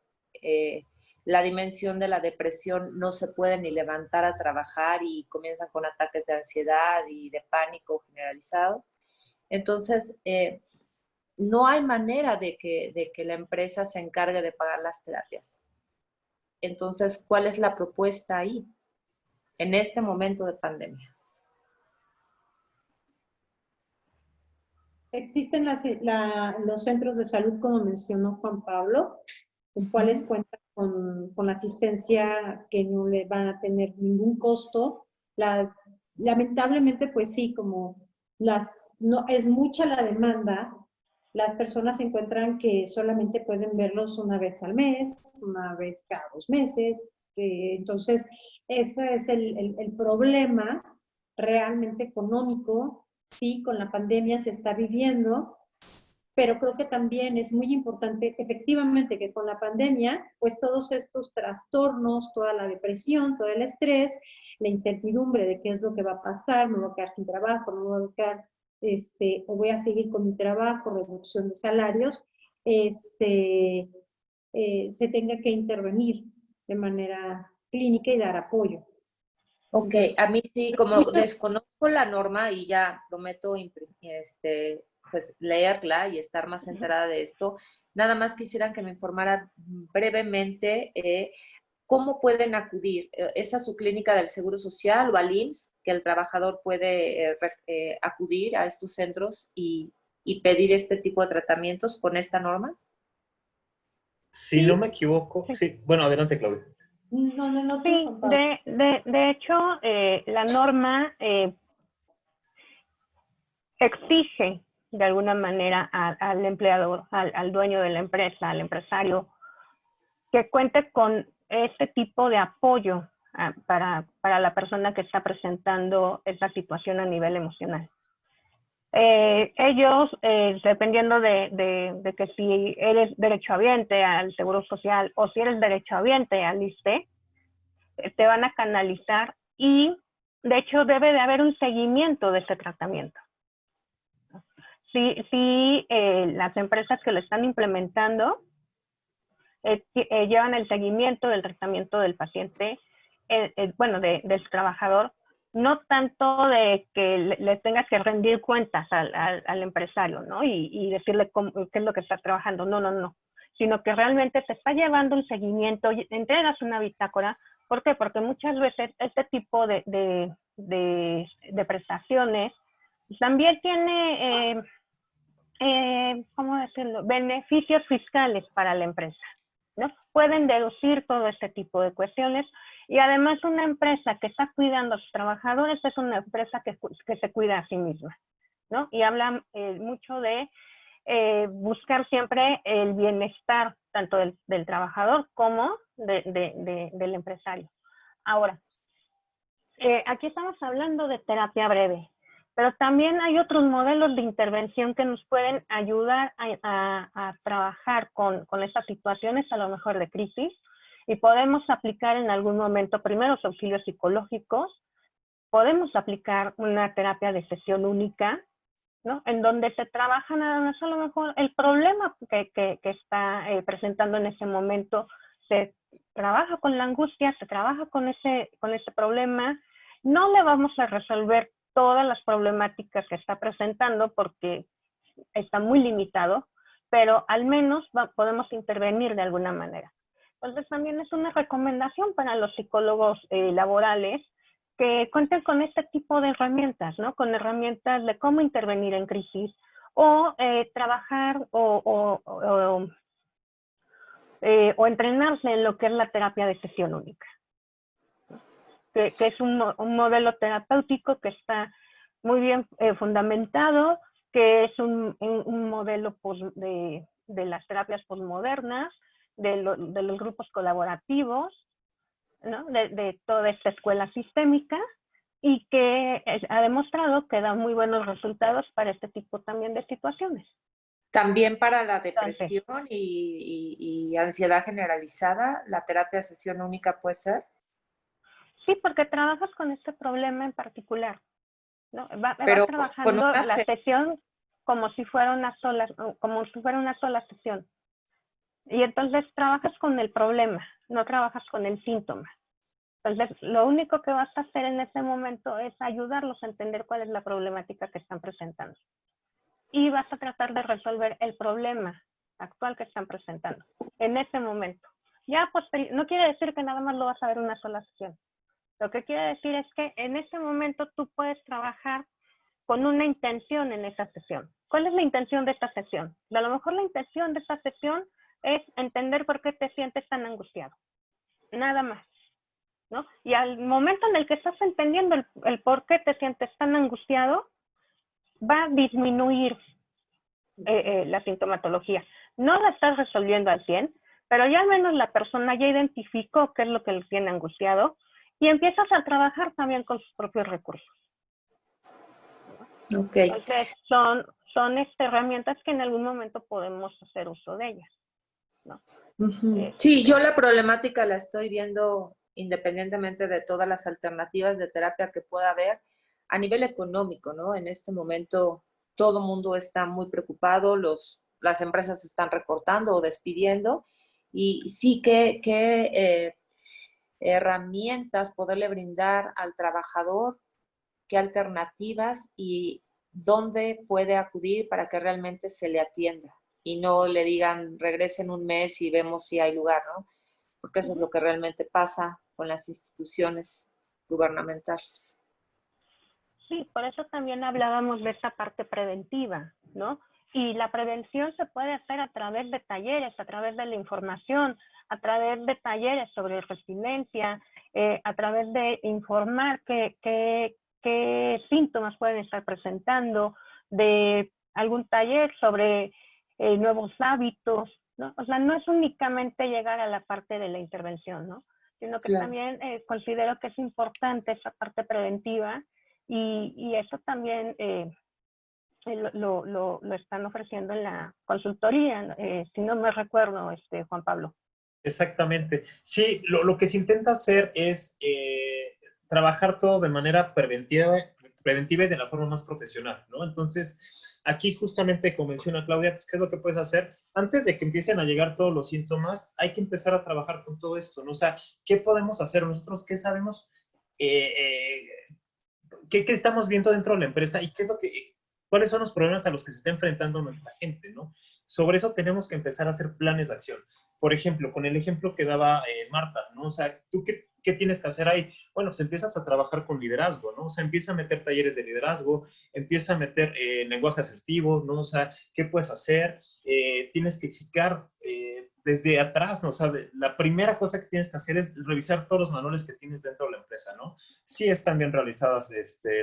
la dimensión de la depresión no se pueden ni levantar a trabajar y comienzan con ataques de ansiedad y de pánico generalizados. Entonces, no hay manera de que la empresa se encargue de pagar las terapias. Entonces, ¿cuál es la propuesta ahí en este momento de pandemia? Existen los centros de salud, como mencionó Juan Pablo, con cuales cuentan con asistencia que no le van a tener ningún costo. Lamentablemente, pues sí, como no es mucha la demanda, las personas se encuentran que solamente pueden verlos una vez al mes, una vez cada 2 meses. Entonces, ese es el problema realmente económico. Sí, con la pandemia se está viviendo, pero creo que también es muy importante, efectivamente, que con la pandemia, pues todos estos trastornos, toda la depresión, todo el estrés, la incertidumbre de qué es lo que va a pasar, me voy a quedar sin trabajo, no me voy a quedar, o voy a seguir con mi trabajo, reducción de salarios, se tenga que intervenir de manera clínica y dar apoyo. Ok, a mí sí, como desconozco la norma y ya prometo pues leerla y estar más enterada de esto, nada más quisieran que me informara brevemente ¿cómo pueden acudir? ¿Es a su clínica del Seguro Social o al IMSS que el trabajador puede acudir a estos centros y pedir este tipo de tratamientos con esta norma? Si no me equivoco, sí. Bueno, adelante, Claudia. No, tú, Sí, Juan Pablo. de hecho, la norma exige de alguna manera al empleador, al dueño de la empresa, al empresario, que cuente con este tipo de apoyo para la persona que está presentando esa situación a nivel emocional. Ellos, dependiendo de que si eres derechohabiente al Seguro Social o si eres derechohabiente al ISSSTE, te van a canalizar y de hecho debe de haber un seguimiento de ese tratamiento. Si las empresas que lo están implementando llevan el seguimiento del tratamiento del paciente, bueno, del trabajador, no tanto de que le tengas que rendir cuentas al empresario, ¿no? Y decirle qué es lo que está trabajando, no, sino que realmente te está llevando un seguimiento, entregas una bitácora. ¿Por qué? Porque muchas veces este tipo de prestaciones también tiene, ¿cómo decirlo?, beneficios fiscales para la empresa, ¿no? Pueden deducir todo este tipo de cuestiones y además una empresa que está cuidando a sus trabajadores es una empresa que se cuida a sí misma, ¿no? Y hablan mucho de buscar siempre el bienestar tanto del trabajador como del empresario. Ahora, aquí estamos hablando de terapia breve, pero también hay otros modelos de intervención que nos pueden ayudar a trabajar con estas situaciones, a lo mejor de crisis, y podemos aplicar en algún momento primeros auxilios psicológicos, podemos aplicar una terapia de sesión única, ¿no? En donde se trabaja nada más a lo mejor el problema que está presentando en ese momento, se trabaja con la angustia, se trabaja con ese problema. No le vamos a resolver todas las problemáticas que está presentando porque está muy limitado, pero al menos podemos intervenir de alguna manera. Entonces también es una recomendación para los psicólogos laborales que cuenten con este tipo de herramientas, ¿no? Con herramientas de cómo intervenir en crisis o trabajar o entrenarse en lo que es la terapia de sesión única, que es un modelo terapéutico que está muy bien fundamentado, que es un modelo de las terapias posmodernas, de los grupos colaborativos, ¿no? De toda esta escuela sistémica y que ha demostrado que da muy buenos resultados para este tipo también de situaciones. También para la depresión y ansiedad generalizada, ¿la terapia de sesión única puede ser? Sí, porque trabajas con este problema en particular, ¿no? Vas trabajando la sesión como si fuera una sola sesión. Y entonces trabajas con el problema, no trabajas con el síntoma. Entonces, lo único que vas a hacer en ese momento es ayudarlos a entender cuál es la problemática que están presentando. Y vas a tratar de resolver el problema actual que están presentando en ese momento. Ya no quiere decir que nada más lo vas a ver una sola sesión. Lo que quiere decir es que en ese momento tú puedes trabajar con una intención en esa sesión. ¿Cuál es la intención de esta sesión? A lo mejor la intención de esta sesión es entender por qué te sientes tan angustiado. Nada más, ¿no? Y al momento en el que estás entendiendo el por qué te sientes tan angustiado, va a disminuir la sintomatología. No la estás resolviendo al 100, pero ya al menos la persona ya identificó qué es lo que le tiene angustiado y empiezas a trabajar también con sus propios recursos. Okay. Entonces, son herramientas que en algún momento podemos hacer uso de ellas, ¿no? Sí, yo la problemática la estoy viendo independientemente de todas las alternativas de terapia que pueda haber a nivel económico, ¿no? En este momento todo el mundo está muy preocupado, las empresas se están recortando o despidiendo y sí que herramientas poderle brindar al trabajador, qué alternativas y dónde puede acudir para que realmente se le atienda y no le digan regrese en un mes y vemos si hay lugar, ¿no? porque eso es lo que realmente pasa con las instituciones gubernamentales. Sí, por eso también hablábamos de esa parte preventiva, ¿no? Y la prevención se puede hacer a través de talleres, a través de la información, a través de talleres sobre resiliencia, a través de informar qué síntomas pueden estar presentando, de algún taller sobre nuevos hábitos, ¿no? O sea, no es únicamente llegar a la parte de la intervención, ¿no? Sino que Claro. también considero que es importante esa parte preventiva y eso también lo están ofreciendo en la consultoría, si no me recuerdo, Juan Pablo. Exactamente. Sí, lo que se intenta hacer es trabajar todo de manera preventiva y de la forma más profesional, ¿no? Entonces, aquí justamente como menciona Claudia, pues, ¿qué es lo que puedes hacer? Antes de que empiecen a llegar todos los síntomas, hay que empezar a trabajar con todo esto, ¿no? O sea, ¿qué podemos hacer nosotros? ¿Qué sabemos? ¿Qué estamos viendo dentro de la empresa? ¿Y qué es lo que, cuáles son los problemas a los que se está enfrentando nuestra gente, ¿no? Sobre eso tenemos que empezar a hacer planes de acción. Por ejemplo, con el ejemplo que daba Marta, ¿no? O sea, ¿tú qué tienes que hacer ahí? Bueno, pues empiezas a trabajar con liderazgo, ¿no? O sea, empieza a meter talleres de liderazgo, empieza a meter lenguaje asertivo, ¿no? O sea, ¿qué puedes hacer? Tienes que checar desde atrás, ¿no? O sea, la primera cosa que tienes que hacer es revisar todos los manuales que tienes dentro de la empresa, ¿no? Sí están bien realizadas,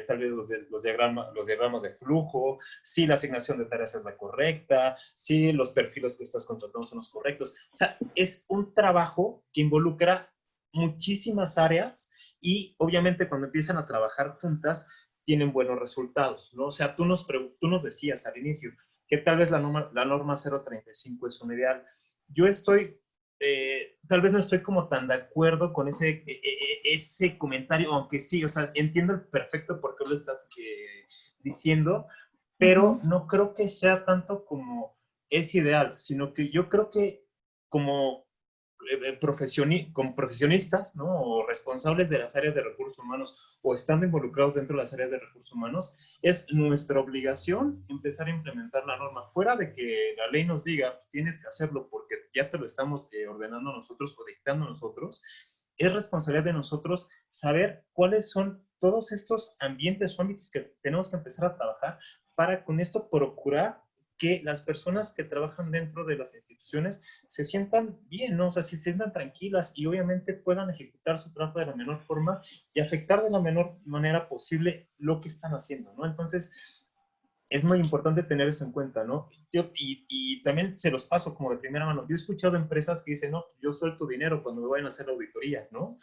tal vez los diagramas de flujo, sí la asignación de tareas es la correcta, sí los perfiles que estás contratando son los correctos. O sea, es un trabajo que involucra muchísimas áreas y obviamente cuando empiezan a trabajar juntas tienen buenos resultados, ¿no? O sea, tú nos decías al inicio que tal vez la norma 035 es un ideal. Yo estoy tal vez no estoy como tan de acuerdo con ese comentario, aunque sí, o sea, entiendo el perfecto por qué lo estás diciendo, pero no creo que sea tanto como es ideal, sino que yo creo que como como profesionistas, ¿no? O responsables de las áreas de recursos humanos o estando involucrados dentro de las áreas de recursos humanos, es nuestra obligación empezar a implementar la norma. Fuera de que la ley nos diga, tienes que hacerlo porque ya te lo estamos ordenando nosotros o dictando nosotros, es responsabilidad de nosotros saber cuáles son todos estos ambientes o ámbitos que tenemos que empezar a trabajar para con esto procurar que las personas que trabajan dentro de las instituciones se sientan bien, ¿no? O sea, se sientan tranquilas y obviamente puedan ejecutar su trabajo de la menor forma y afectar de la menor manera posible lo que están haciendo, ¿no? Entonces, es muy importante tener eso en cuenta, ¿no? Y también se los paso como de primera mano. Yo he escuchado empresas que dicen, no, yo suelto dinero cuando me vayan a hacer la auditoría, ¿no?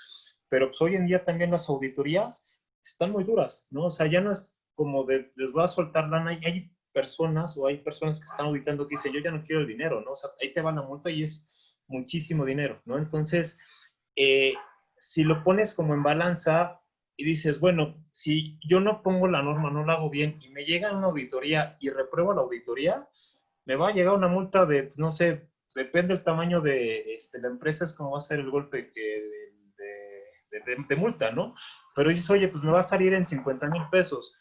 Pero pues hoy en día también las auditorías están muy duras, ¿no? O sea, ya no es como de, les voy a soltar lana, hay personas o hay personas que están auditando que dicen, yo ya no quiero el dinero, ¿no? O sea, ahí te van la multa y es muchísimo dinero, ¿no? Entonces, si lo pones como en balanza y dices, bueno, si yo no pongo la norma, no la hago bien y me llega una auditoría y repruebo la auditoría, me va a llegar una multa de, no sé, depende del tamaño de la empresa, es como va a ser el golpe de multa, ¿no? Pero dices, oye, pues me va a salir en 50,000 pesos,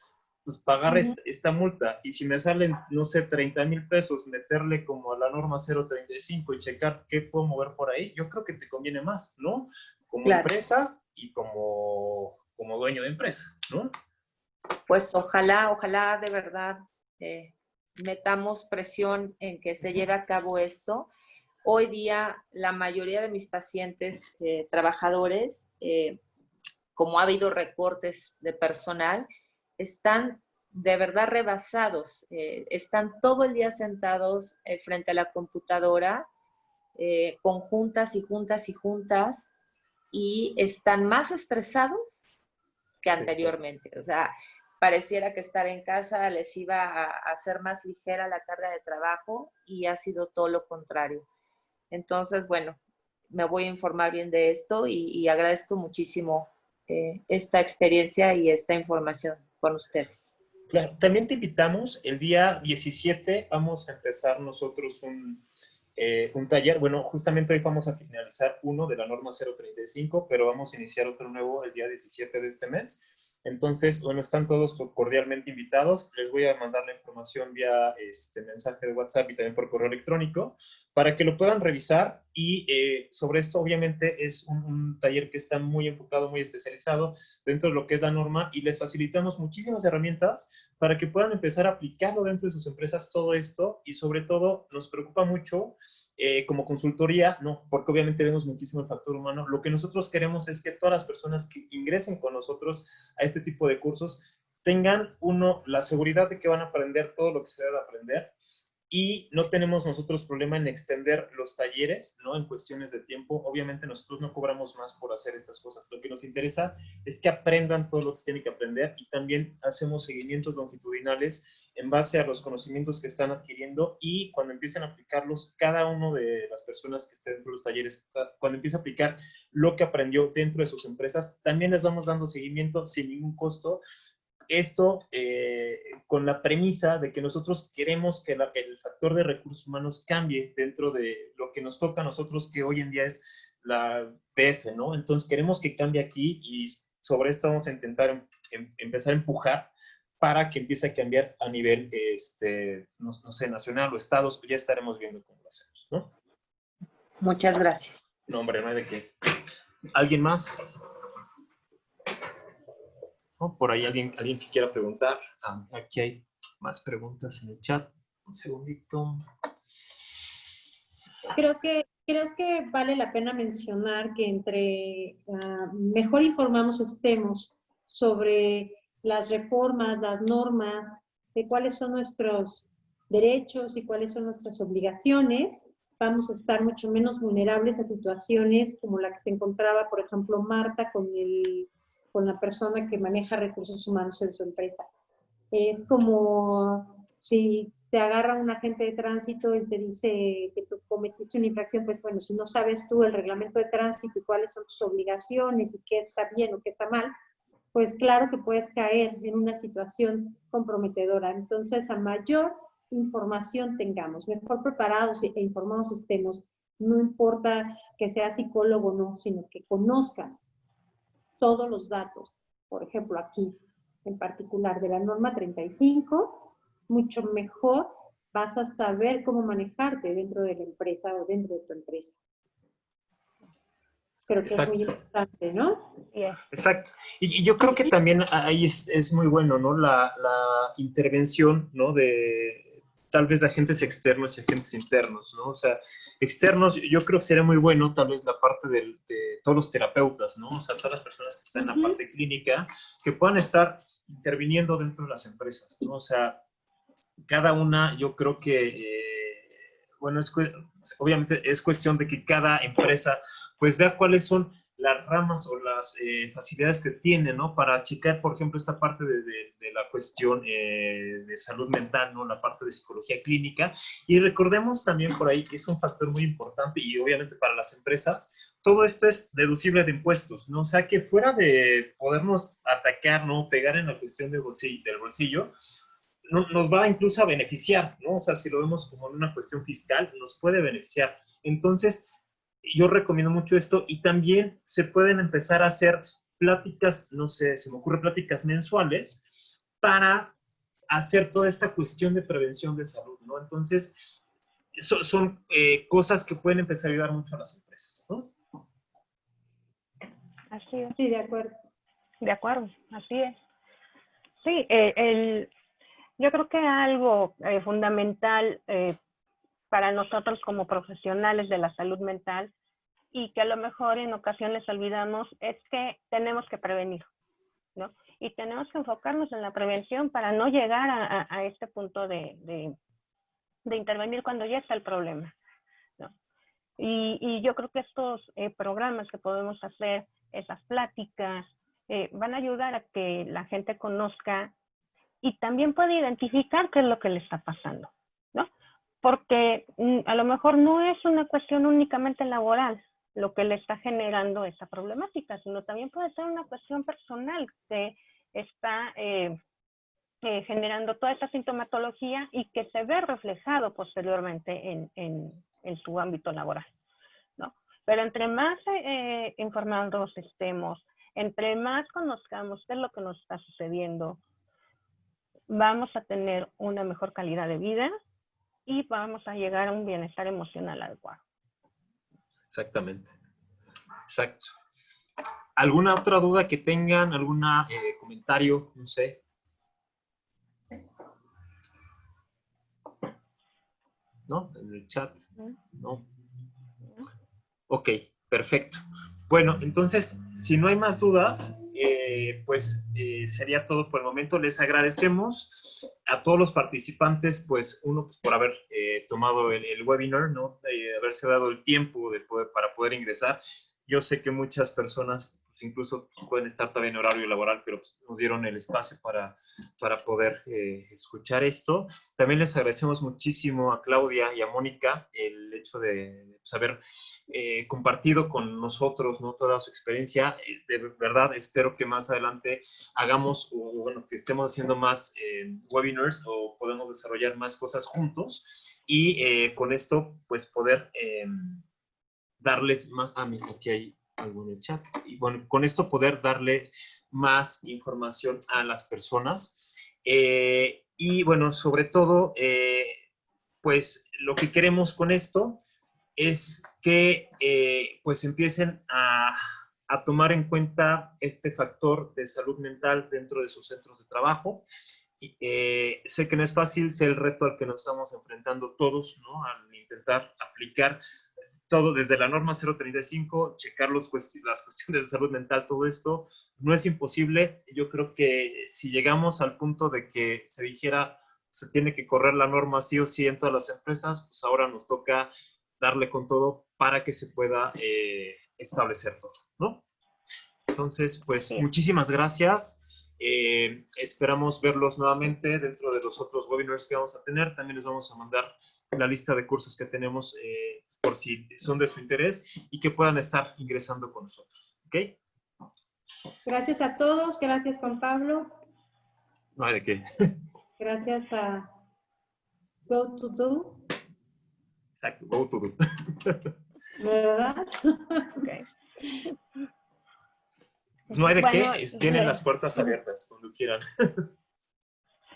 pues pagar esta multa, y si me salen, no sé, 30,000 pesos, meterle como a la norma 035 y checar qué puedo mover por ahí, yo creo que te conviene más, ¿no? Como empresa y como dueño de empresa, ¿no? Pues ojalá de verdad metamos presión en que se lleve a cabo esto. Hoy día la mayoría de mis pacientes trabajadores, como ha habido recortes de personal, están de verdad rebasados, están todo el día sentados frente a la computadora, con juntas y juntas y juntas, y están más estresados que anteriormente. O sea, pareciera que estar en casa les iba a hacer más ligera la carga de trabajo y ha sido todo lo contrario. Entonces, bueno, me voy a informar bien de esto y agradezco muchísimo esta experiencia y esta información con ustedes. Claro, también te invitamos, el día 17 vamos a empezar nosotros un taller. Bueno, justamente hoy vamos a finalizar uno de la norma 035, pero vamos a iniciar otro nuevo el día 17 de este mes. Entonces, bueno, están todos cordialmente invitados. Les voy a mandar la información vía mensaje de WhatsApp y también por correo electrónico para que lo puedan revisar. Y sobre esto, obviamente, es un taller que está muy enfocado, muy especializado dentro de lo que es la norma y les facilitamos muchísimas herramientas para que puedan empezar a aplicarlo dentro de sus empresas todo esto. Y sobre todo, nos preocupa mucho como consultoría, ¿no? Porque obviamente vemos muchísimo el factor humano. Lo que nosotros queremos es que todas las personas que ingresen con nosotros a este tipo de cursos tengan, uno, la seguridad de que van a aprender todo lo que se debe aprender, y no tenemos nosotros problema en extender los talleres, ¿no? En cuestiones de tiempo. Obviamente nosotros no cobramos más por hacer estas cosas. Lo que nos interesa es que aprendan todo lo que se tiene que aprender, y también hacemos seguimientos longitudinales en base a los conocimientos que están adquiriendo, y cuando empiecen a aplicarlos, cada uno de las personas que estén dentro de los talleres, cuando empiece a aplicar lo que aprendió dentro de sus empresas, también les vamos dando seguimiento sin ningún costo. Esto con la premisa de que nosotros queremos que el factor de recursos humanos cambie dentro de lo que nos toca a nosotros, que hoy en día es la DF, ¿no? Entonces queremos que cambie aquí, y sobre esto vamos a intentar empezar a empujar para que empiece a cambiar a nivel, no sé, nacional o estados. Ya estaremos viendo cómo lo hacemos, ¿no? Muchas gracias. No, hombre, no hay de qué. ¿Alguien más? ¿No? Por ahí alguien que quiera preguntar. Aquí hay más preguntas en el chat. Un segundito. Creo que vale la pena mencionar que entre mejor informados estemos sobre las reformas, las normas, de cuáles son nuestros derechos y cuáles son nuestras obligaciones, vamos a estar mucho menos vulnerables a situaciones como la que se encontraba, por ejemplo, Marta con la persona que maneja recursos humanos en su empresa. Es como si te agarra un agente de tránsito y te dice que tú cometiste una infracción, pues bueno, si no sabes tú el reglamento de tránsito y cuáles son tus obligaciones y qué está bien o qué está mal, pues claro que puedes caer en una situación comprometedora. Entonces, a mayor información tengamos, mejor preparados e informados estemos, no importa que seas psicólogo o no, sino que conozcas todos los datos. Por ejemplo, aquí, en particular de la norma 35, mucho mejor vas a saber cómo manejarte dentro de la empresa o dentro de tu empresa. Creo que Exacto. es muy importante, ¿no? Exacto. Y yo creo que también ahí es muy bueno, ¿no? La intervención, ¿no? De tal vez de agentes externos y agentes internos, ¿no? O sea, externos, yo creo que sería muy bueno tal vez la parte de todos los terapeutas, ¿no? O sea, todas las personas que están en la parte clínica, que puedan estar interviniendo dentro de las empresas, ¿no? O sea, cada una, yo creo que, bueno, obviamente es cuestión de que cada empresa pues vea cuáles son las ramas o las facilidades que tiene, ¿no? Para checar, por ejemplo, esta parte de la cuestión de salud mental, ¿no? La parte de psicología clínica. Y recordemos también por ahí que es un factor muy importante, y obviamente para las empresas, todo esto es deducible de impuestos, ¿no? O sea, que fuera de podernos atacar, ¿no? Pegar en la cuestión del bolsillo, nos va incluso a beneficiar, ¿no? O sea, si lo vemos como una cuestión fiscal, nos puede beneficiar. Entonces, yo recomiendo mucho esto, y también se pueden empezar a hacer pláticas, no sé, se me ocurre pláticas mensuales para hacer toda esta cuestión de prevención de salud, ¿no? Entonces, son cosas que pueden empezar a ayudar mucho a las empresas, ¿no? Así es. Sí, de acuerdo. De acuerdo, así es. Sí, yo creo que algo fundamental para nosotros como profesionales de la salud mental, y que a lo mejor en ocasiones olvidamos, es que tenemos que prevenir, ¿no? Y tenemos que enfocarnos en la prevención para no llegar a este punto de intervenir cuando ya está el problema, ¿no? Y yo creo que estos programas que podemos hacer, esas pláticas, van a ayudar a que la gente conozca y también pueda identificar qué es lo que le está pasando, ¿no? Porque a lo mejor no es una cuestión únicamente laboral lo que le está generando esa problemática, sino también puede ser una cuestión personal que está generando toda esta sintomatología y que se ve reflejado posteriormente en su ámbito laboral, ¿no? Pero entre más informados estemos, Entre más conozcamos qué es lo que nos está sucediendo, vamos a tener una mejor calidad de vida y vamos a llegar a un bienestar emocional adecuado. Exactamente. Exacto. ¿Alguna otra duda que tengan? ¿Algún comentario? No sé. ¿No? En el chat. No. Ok, perfecto. Bueno, entonces, si no hay más dudas, pues sería todo por el momento. Les agradecemos a todos los participantes, pues uno pues, por haber tomado el webinar, ¿no? Haberse dado el tiempo para poder ingresar. Yo sé que muchas personas pues, incluso pueden estar todavía en horario laboral, pero pues, nos dieron el espacio para poder escuchar esto. También les agradecemos muchísimo a Claudia y a Mónica el hecho de pues, haber compartido con nosotros, ¿no? Toda su experiencia. De verdad, espero que más adelante hagamos, o bueno, que estemos haciendo más webinars o podemos desarrollar más cosas juntos y con esto, pues, poder darles más... Ah, mira, aquí hay algo en el chat. Y bueno, con esto poder darle más información a las personas. Y bueno, sobre todo, pues, lo que queremos con esto es que pues empiecen a tomar en cuenta este factor de salud mental dentro de sus centros de trabajo. Sé que no es fácil, sé el reto al que nos estamos enfrentando todos, ¿no? Al intentar aplicar todo desde la norma 035, checar las cuestiones de salud mental, todo esto, no es imposible. Yo creo que si llegamos al punto de que se dijera se tiene que correr la norma sí o sí en todas las empresas, pues ahora nos toca darle con todo para que se pueda establecer todo, ¿no? Entonces, pues muchísimas gracias. Esperamos verlos nuevamente dentro de los otros webinars que vamos a tener. También les vamos a mandar la lista de cursos que tenemos por si son de su interés y que puedan estar ingresando con nosotros. ¿Ok? Gracias a todos. Gracias, Juan Pablo. No hay de qué. Gracias a GoToDo. Exacto, GoToDo. ¿Verdad? Okay. No hay de bueno, qué, tienen las puertas abiertas cuando quieran.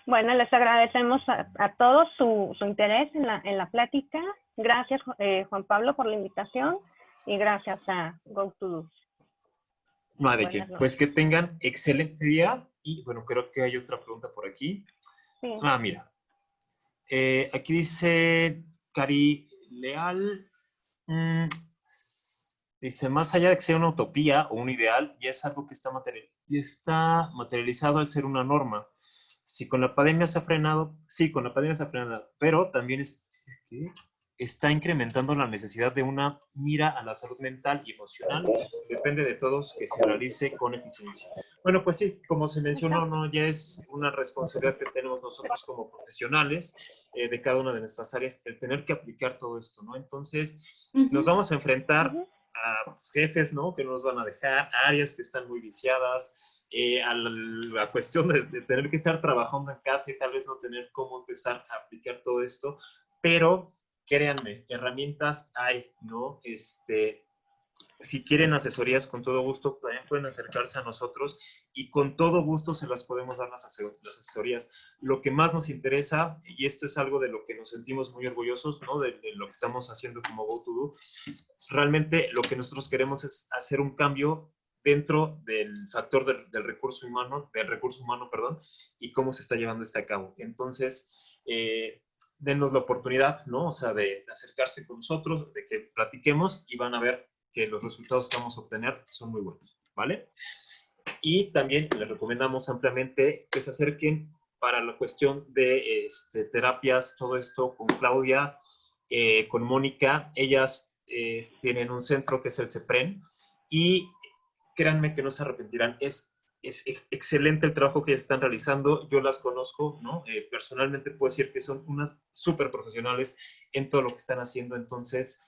Bueno, les agradecemos a todos su interés en la plática. Gracias, Juan Pablo, por la invitación y gracias a GoToDo. No hay de qué. Pues que tengan excelente día y bueno, creo que hay otra pregunta por aquí. Sí. Ah, mira. Aquí dice Cari Leal. Dice, más allá de que sea una utopía o un ideal, ya es algo que está materializado al ser una norma. Si con la pandemia se ha frenado, sí, con la pandemia se ha frenado, pero también está incrementando la necesidad de una mira a la salud mental y emocional. Depende de todos que se realice con eficiencia. Bueno, pues sí, como se mencionó, ¿no? Ya es una responsabilidad que tenemos nosotros como profesionales de cada una de nuestras áreas, el tener que aplicar todo esto, ¿no? Entonces, nos vamos a enfrentar a jefes, ¿no? Que no nos van a dejar, áreas que están muy viciadas, a la cuestión de tener que estar trabajando en casa y tal vez no tener cómo empezar a aplicar todo esto, pero créanme, herramientas hay, ¿no? Si quieren asesorías, con todo gusto, también pueden acercarse a nosotros y con todo gusto se las podemos dar las asesorías. Lo que más nos interesa, y esto es algo de lo que nos sentimos muy orgullosos, ¿no? De lo que estamos haciendo como GoToDo, realmente lo que nosotros queremos es hacer un cambio dentro del factor del recurso humano, perdón, y cómo se está llevando a cabo. Entonces, denos la oportunidad, ¿no? O sea, de acercarse con nosotros, de que platiquemos y van a ver que los resultados que vamos a obtener son muy buenos, ¿vale? Y también les recomendamos ampliamente que se acerquen para la cuestión de terapias, todo esto con Claudia, con Mónica. Ellas tienen un centro que es el CEPREN y créanme que no se arrepentirán. Es excelente el trabajo que están realizando. Yo las conozco, ¿no? Personalmente puedo decir que son unas súper profesionales en todo lo que están haciendo. Entonces,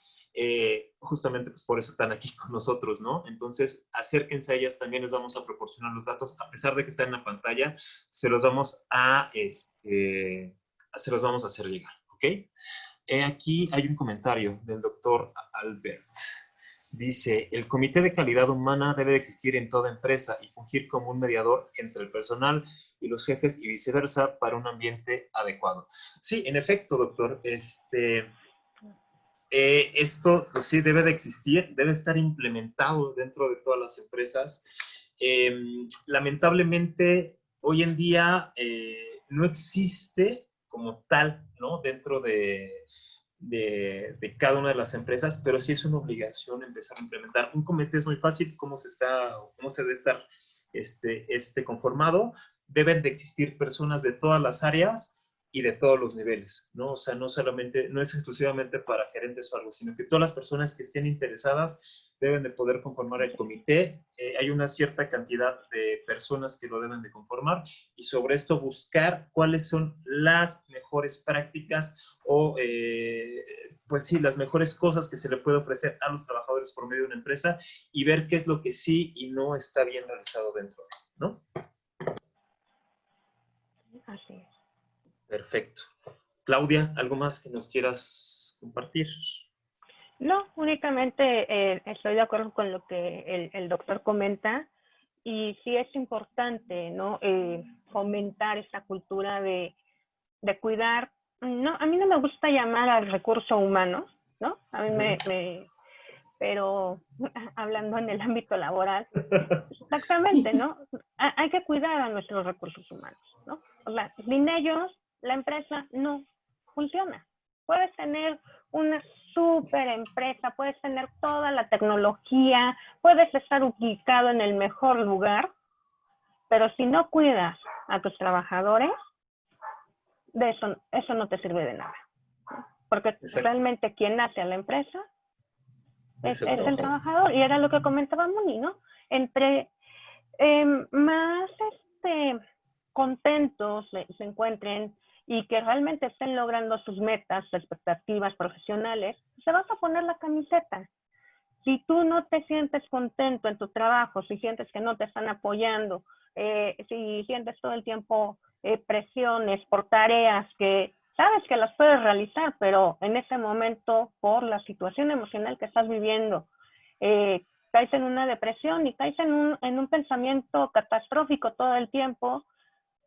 justamente pues por eso están aquí con nosotros, ¿no? Entonces, acérquense a ellas, también les vamos a proporcionar los datos, a pesar de que están en la pantalla, se los vamos a hacer llegar, ¿ok? Aquí hay un comentario del doctor Albert. Dice, el Comité de Calidad Humana debe de existir en toda empresa y fungir como un mediador entre el personal y los jefes y viceversa para un ambiente adecuado. Sí, en efecto, doctor, esto pues, sí debe de existir, debe estar implementado dentro de todas las empresas. Lamentablemente, hoy en día no existe como tal, ¿no? Dentro de cada una de las empresas, pero sí es una obligación empezar a implementar. Un comité es muy fácil, cómo se debe estar conformado. Deben de existir personas de todas las áreas y de todos los niveles, ¿no? O sea, no es exclusivamente para gerentes o algo, sino que todas las personas que estén interesadas deben de poder conformar el comité. Hay una cierta cantidad de personas que lo deben de conformar y sobre esto buscar cuáles son las mejores prácticas o, pues sí, las mejores cosas que se le puede ofrecer a los trabajadores por medio de una empresa y ver qué es lo que sí y no está bien realizado dentro, ¿no? Así es. Perfecto. Claudia, ¿algo más que nos quieras compartir? No, únicamente estoy de acuerdo con lo que el doctor comenta y sí es importante, ¿no? Fomentar esa cultura de cuidar. No, a mí no me gusta llamar al recurso humano, ¿no? A mí pero hablando en el ámbito laboral, exactamente, ¿no? Hay que cuidar a nuestros recursos humanos, ¿no? O sea, sin ellos, la empresa no funciona. Puedes tener una súper empresa, puedes tener toda la tecnología, puedes estar ubicado en el mejor lugar, pero si no cuidas a tus trabajadores, de eso no te sirve de nada. Porque Exacto. realmente quien hace a la empresa es el trabajador. trabajador. Y era lo que comentaba Moni, ¿no? Entre más contentos se encuentren y que realmente estén logrando sus metas, sus expectativas profesionales, se vas a poner la camiseta. Si tú no te sientes contento en tu trabajo, si sientes que no te están apoyando, si sientes todo el tiempo presiones por tareas que sabes que las puedes realizar, pero en ese momento, por la situación emocional que estás viviendo, caes en una depresión y caes en un pensamiento catastrófico todo el tiempo,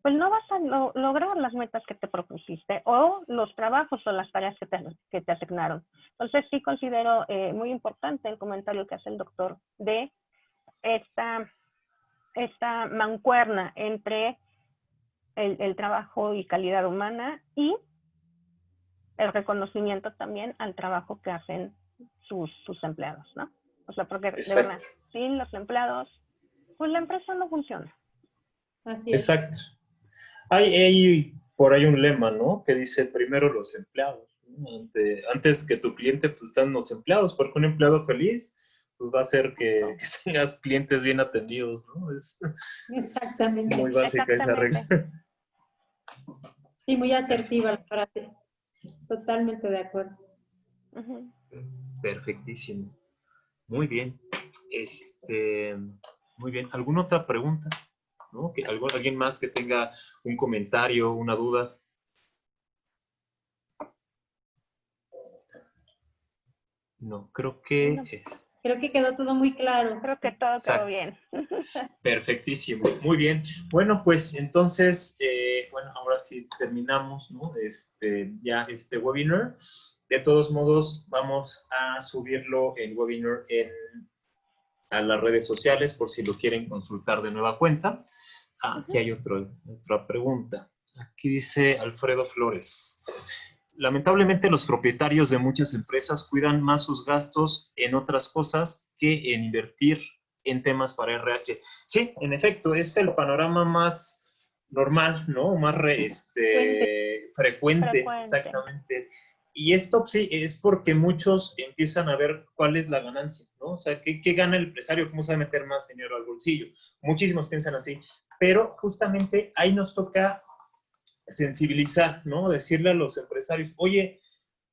pues no vas a lograr las metas que te propusiste o los trabajos o las tareas que te asignaron. Entonces sí considero muy importante el comentario que hace el doctor de esta mancuerna entre el trabajo y calidad humana y el reconocimiento también al trabajo que hacen sus empleados, ¿no? O sea, porque de verdad, sin los empleados, pues la empresa no funciona. Así es. Exacto. Hay por ahí un lema, ¿no? Que dice primero los empleados, ¿no? Antes que tu cliente, pues están los empleados, porque un empleado feliz, pues va a hacer que tengas clientes bien atendidos, ¿no? Es Exactamente. muy básica esa regla. Sí, muy asertiva la frase. Totalmente de acuerdo. Uh-huh. Perfectísimo. Muy bien. Muy bien. ¿Alguna otra pregunta? ¿No? ¿Alguien más que tenga un comentario, una duda? No, creo que Creo que quedó todo muy claro. Creo que todo Exacto. quedó bien. Perfectísimo, muy bien. Bueno, pues entonces, ahora sí terminamos, ¿no? Ya este webinar. De todos modos, vamos a subirlo el webinar a las redes sociales por si lo quieren consultar de nueva cuenta. Aquí hay otra pregunta. Aquí dice Alfredo Flores. Lamentablemente los propietarios de muchas empresas cuidan más sus gastos en otras cosas que en invertir en temas para RH. Sí, en efecto, es el panorama más normal, ¿no? Más frecuente, exactamente. Y esto sí es porque muchos empiezan a ver cuál es la ganancia, ¿no? O sea, ¿qué gana el empresario? ¿Cómo sabe meter más dinero al bolsillo? Muchísimos piensan así, pero justamente ahí nos toca sensibilizar, ¿no? Decirle a los empresarios, oye,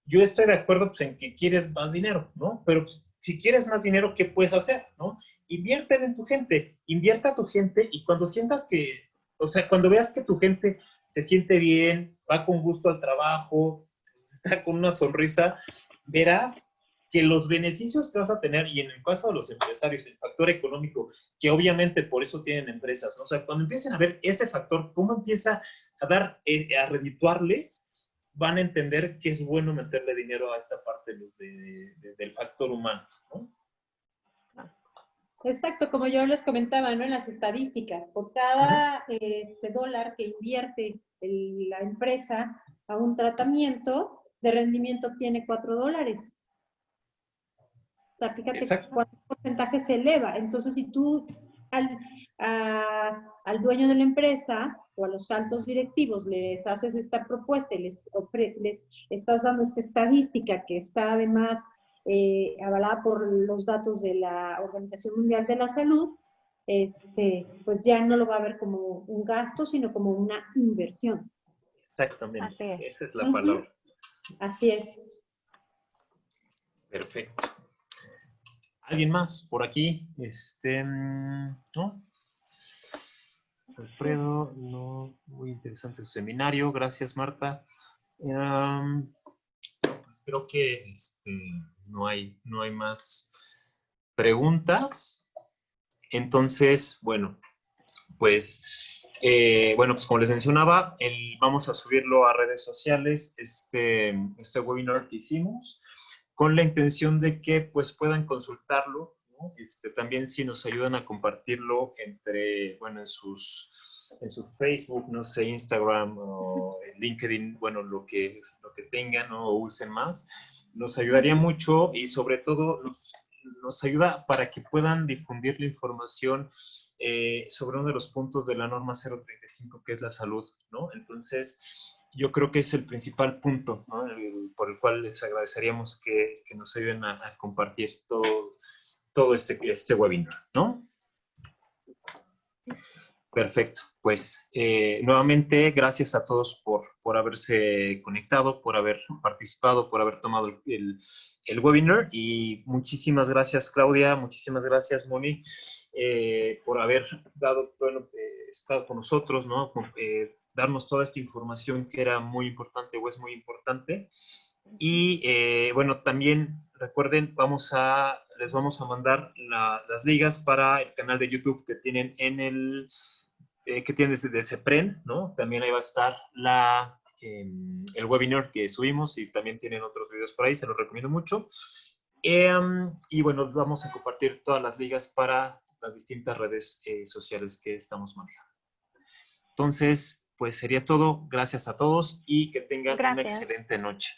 yo estoy de acuerdo pues, en que quieres más dinero, ¿no? Pero pues, si quieres más dinero, ¿qué puedes hacer, no? Invierte en tu gente, invierta a tu gente y cuando sientas que, o sea, cuando veas que tu gente se siente bien, va con gusto al trabajo, está con una sonrisa, verás que los beneficios que vas a tener, y en el caso de los empresarios, el factor económico, que obviamente por eso tienen empresas, ¿no? O sea, cuando empiecen a ver ese factor, cómo empieza a dar, a redituarles, van a entender que es bueno meterle dinero a esta parte del factor humano, ¿no? Exacto, como yo les comentaba, ¿no? En las estadísticas, por cada dólar que invierte la empresa a un tratamiento, de rendimiento obtiene $4. O sea, fíjate cuánto porcentaje se eleva. Entonces, si tú al dueño de la empresa o a los altos directivos les haces esta propuesta y les estás dando esta estadística que está además avalada por los datos de la Organización Mundial de la Salud, pues ya no lo va a ver como un gasto, sino como una inversión. Exactamente, esa es la palabra. Así es. Perfecto. ¿Alguien más por aquí? ¿No? Alfredo, no, muy interesante su seminario. Gracias, Marta. Pues creo que no hay más preguntas. Entonces, bueno, pues como les mencionaba, vamos a subirlo a redes sociales, este webinar que hicimos, con la intención de que pues puedan consultarlo, ¿no? También si nos ayudan a compartirlo en su Facebook, no sé, Instagram o LinkedIn, bueno, lo que tengan, ¿no? O usen más, nos ayudaría mucho y sobre todo nos ayuda para que puedan difundir la información sobre uno de los puntos de la norma 035, que es la salud, ¿no? Entonces, yo creo que es el principal punto, ¿no? Por el cual les agradeceríamos que nos ayuden a compartir todo este webinar, ¿no? Perfecto. Pues nuevamente, gracias a todos por haberse conectado, por haber participado, por haber tomado el webinar, y muchísimas gracias, Claudia, muchísimas gracias, Moni, por haber estado con nosotros, ¿no? Darnos toda esta información que era muy importante o es muy importante. Y bueno, también recuerden, les vamos a mandar las ligas para el canal de YouTube que tienen que tienen desde CEPREN, ¿no? También ahí va a estar el webinar que subimos, y también tienen otros videos por ahí, se los recomiendo mucho. Y bueno, vamos a compartir todas las ligas para las distintas redes sociales que estamos manejando. Entonces, pues sería todo. Gracias a todos y que tengan una excelente noche.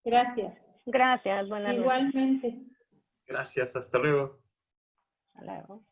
Gracias. Gracias, buenas noches. Igualmente. Gracias, hasta luego. Hasta luego.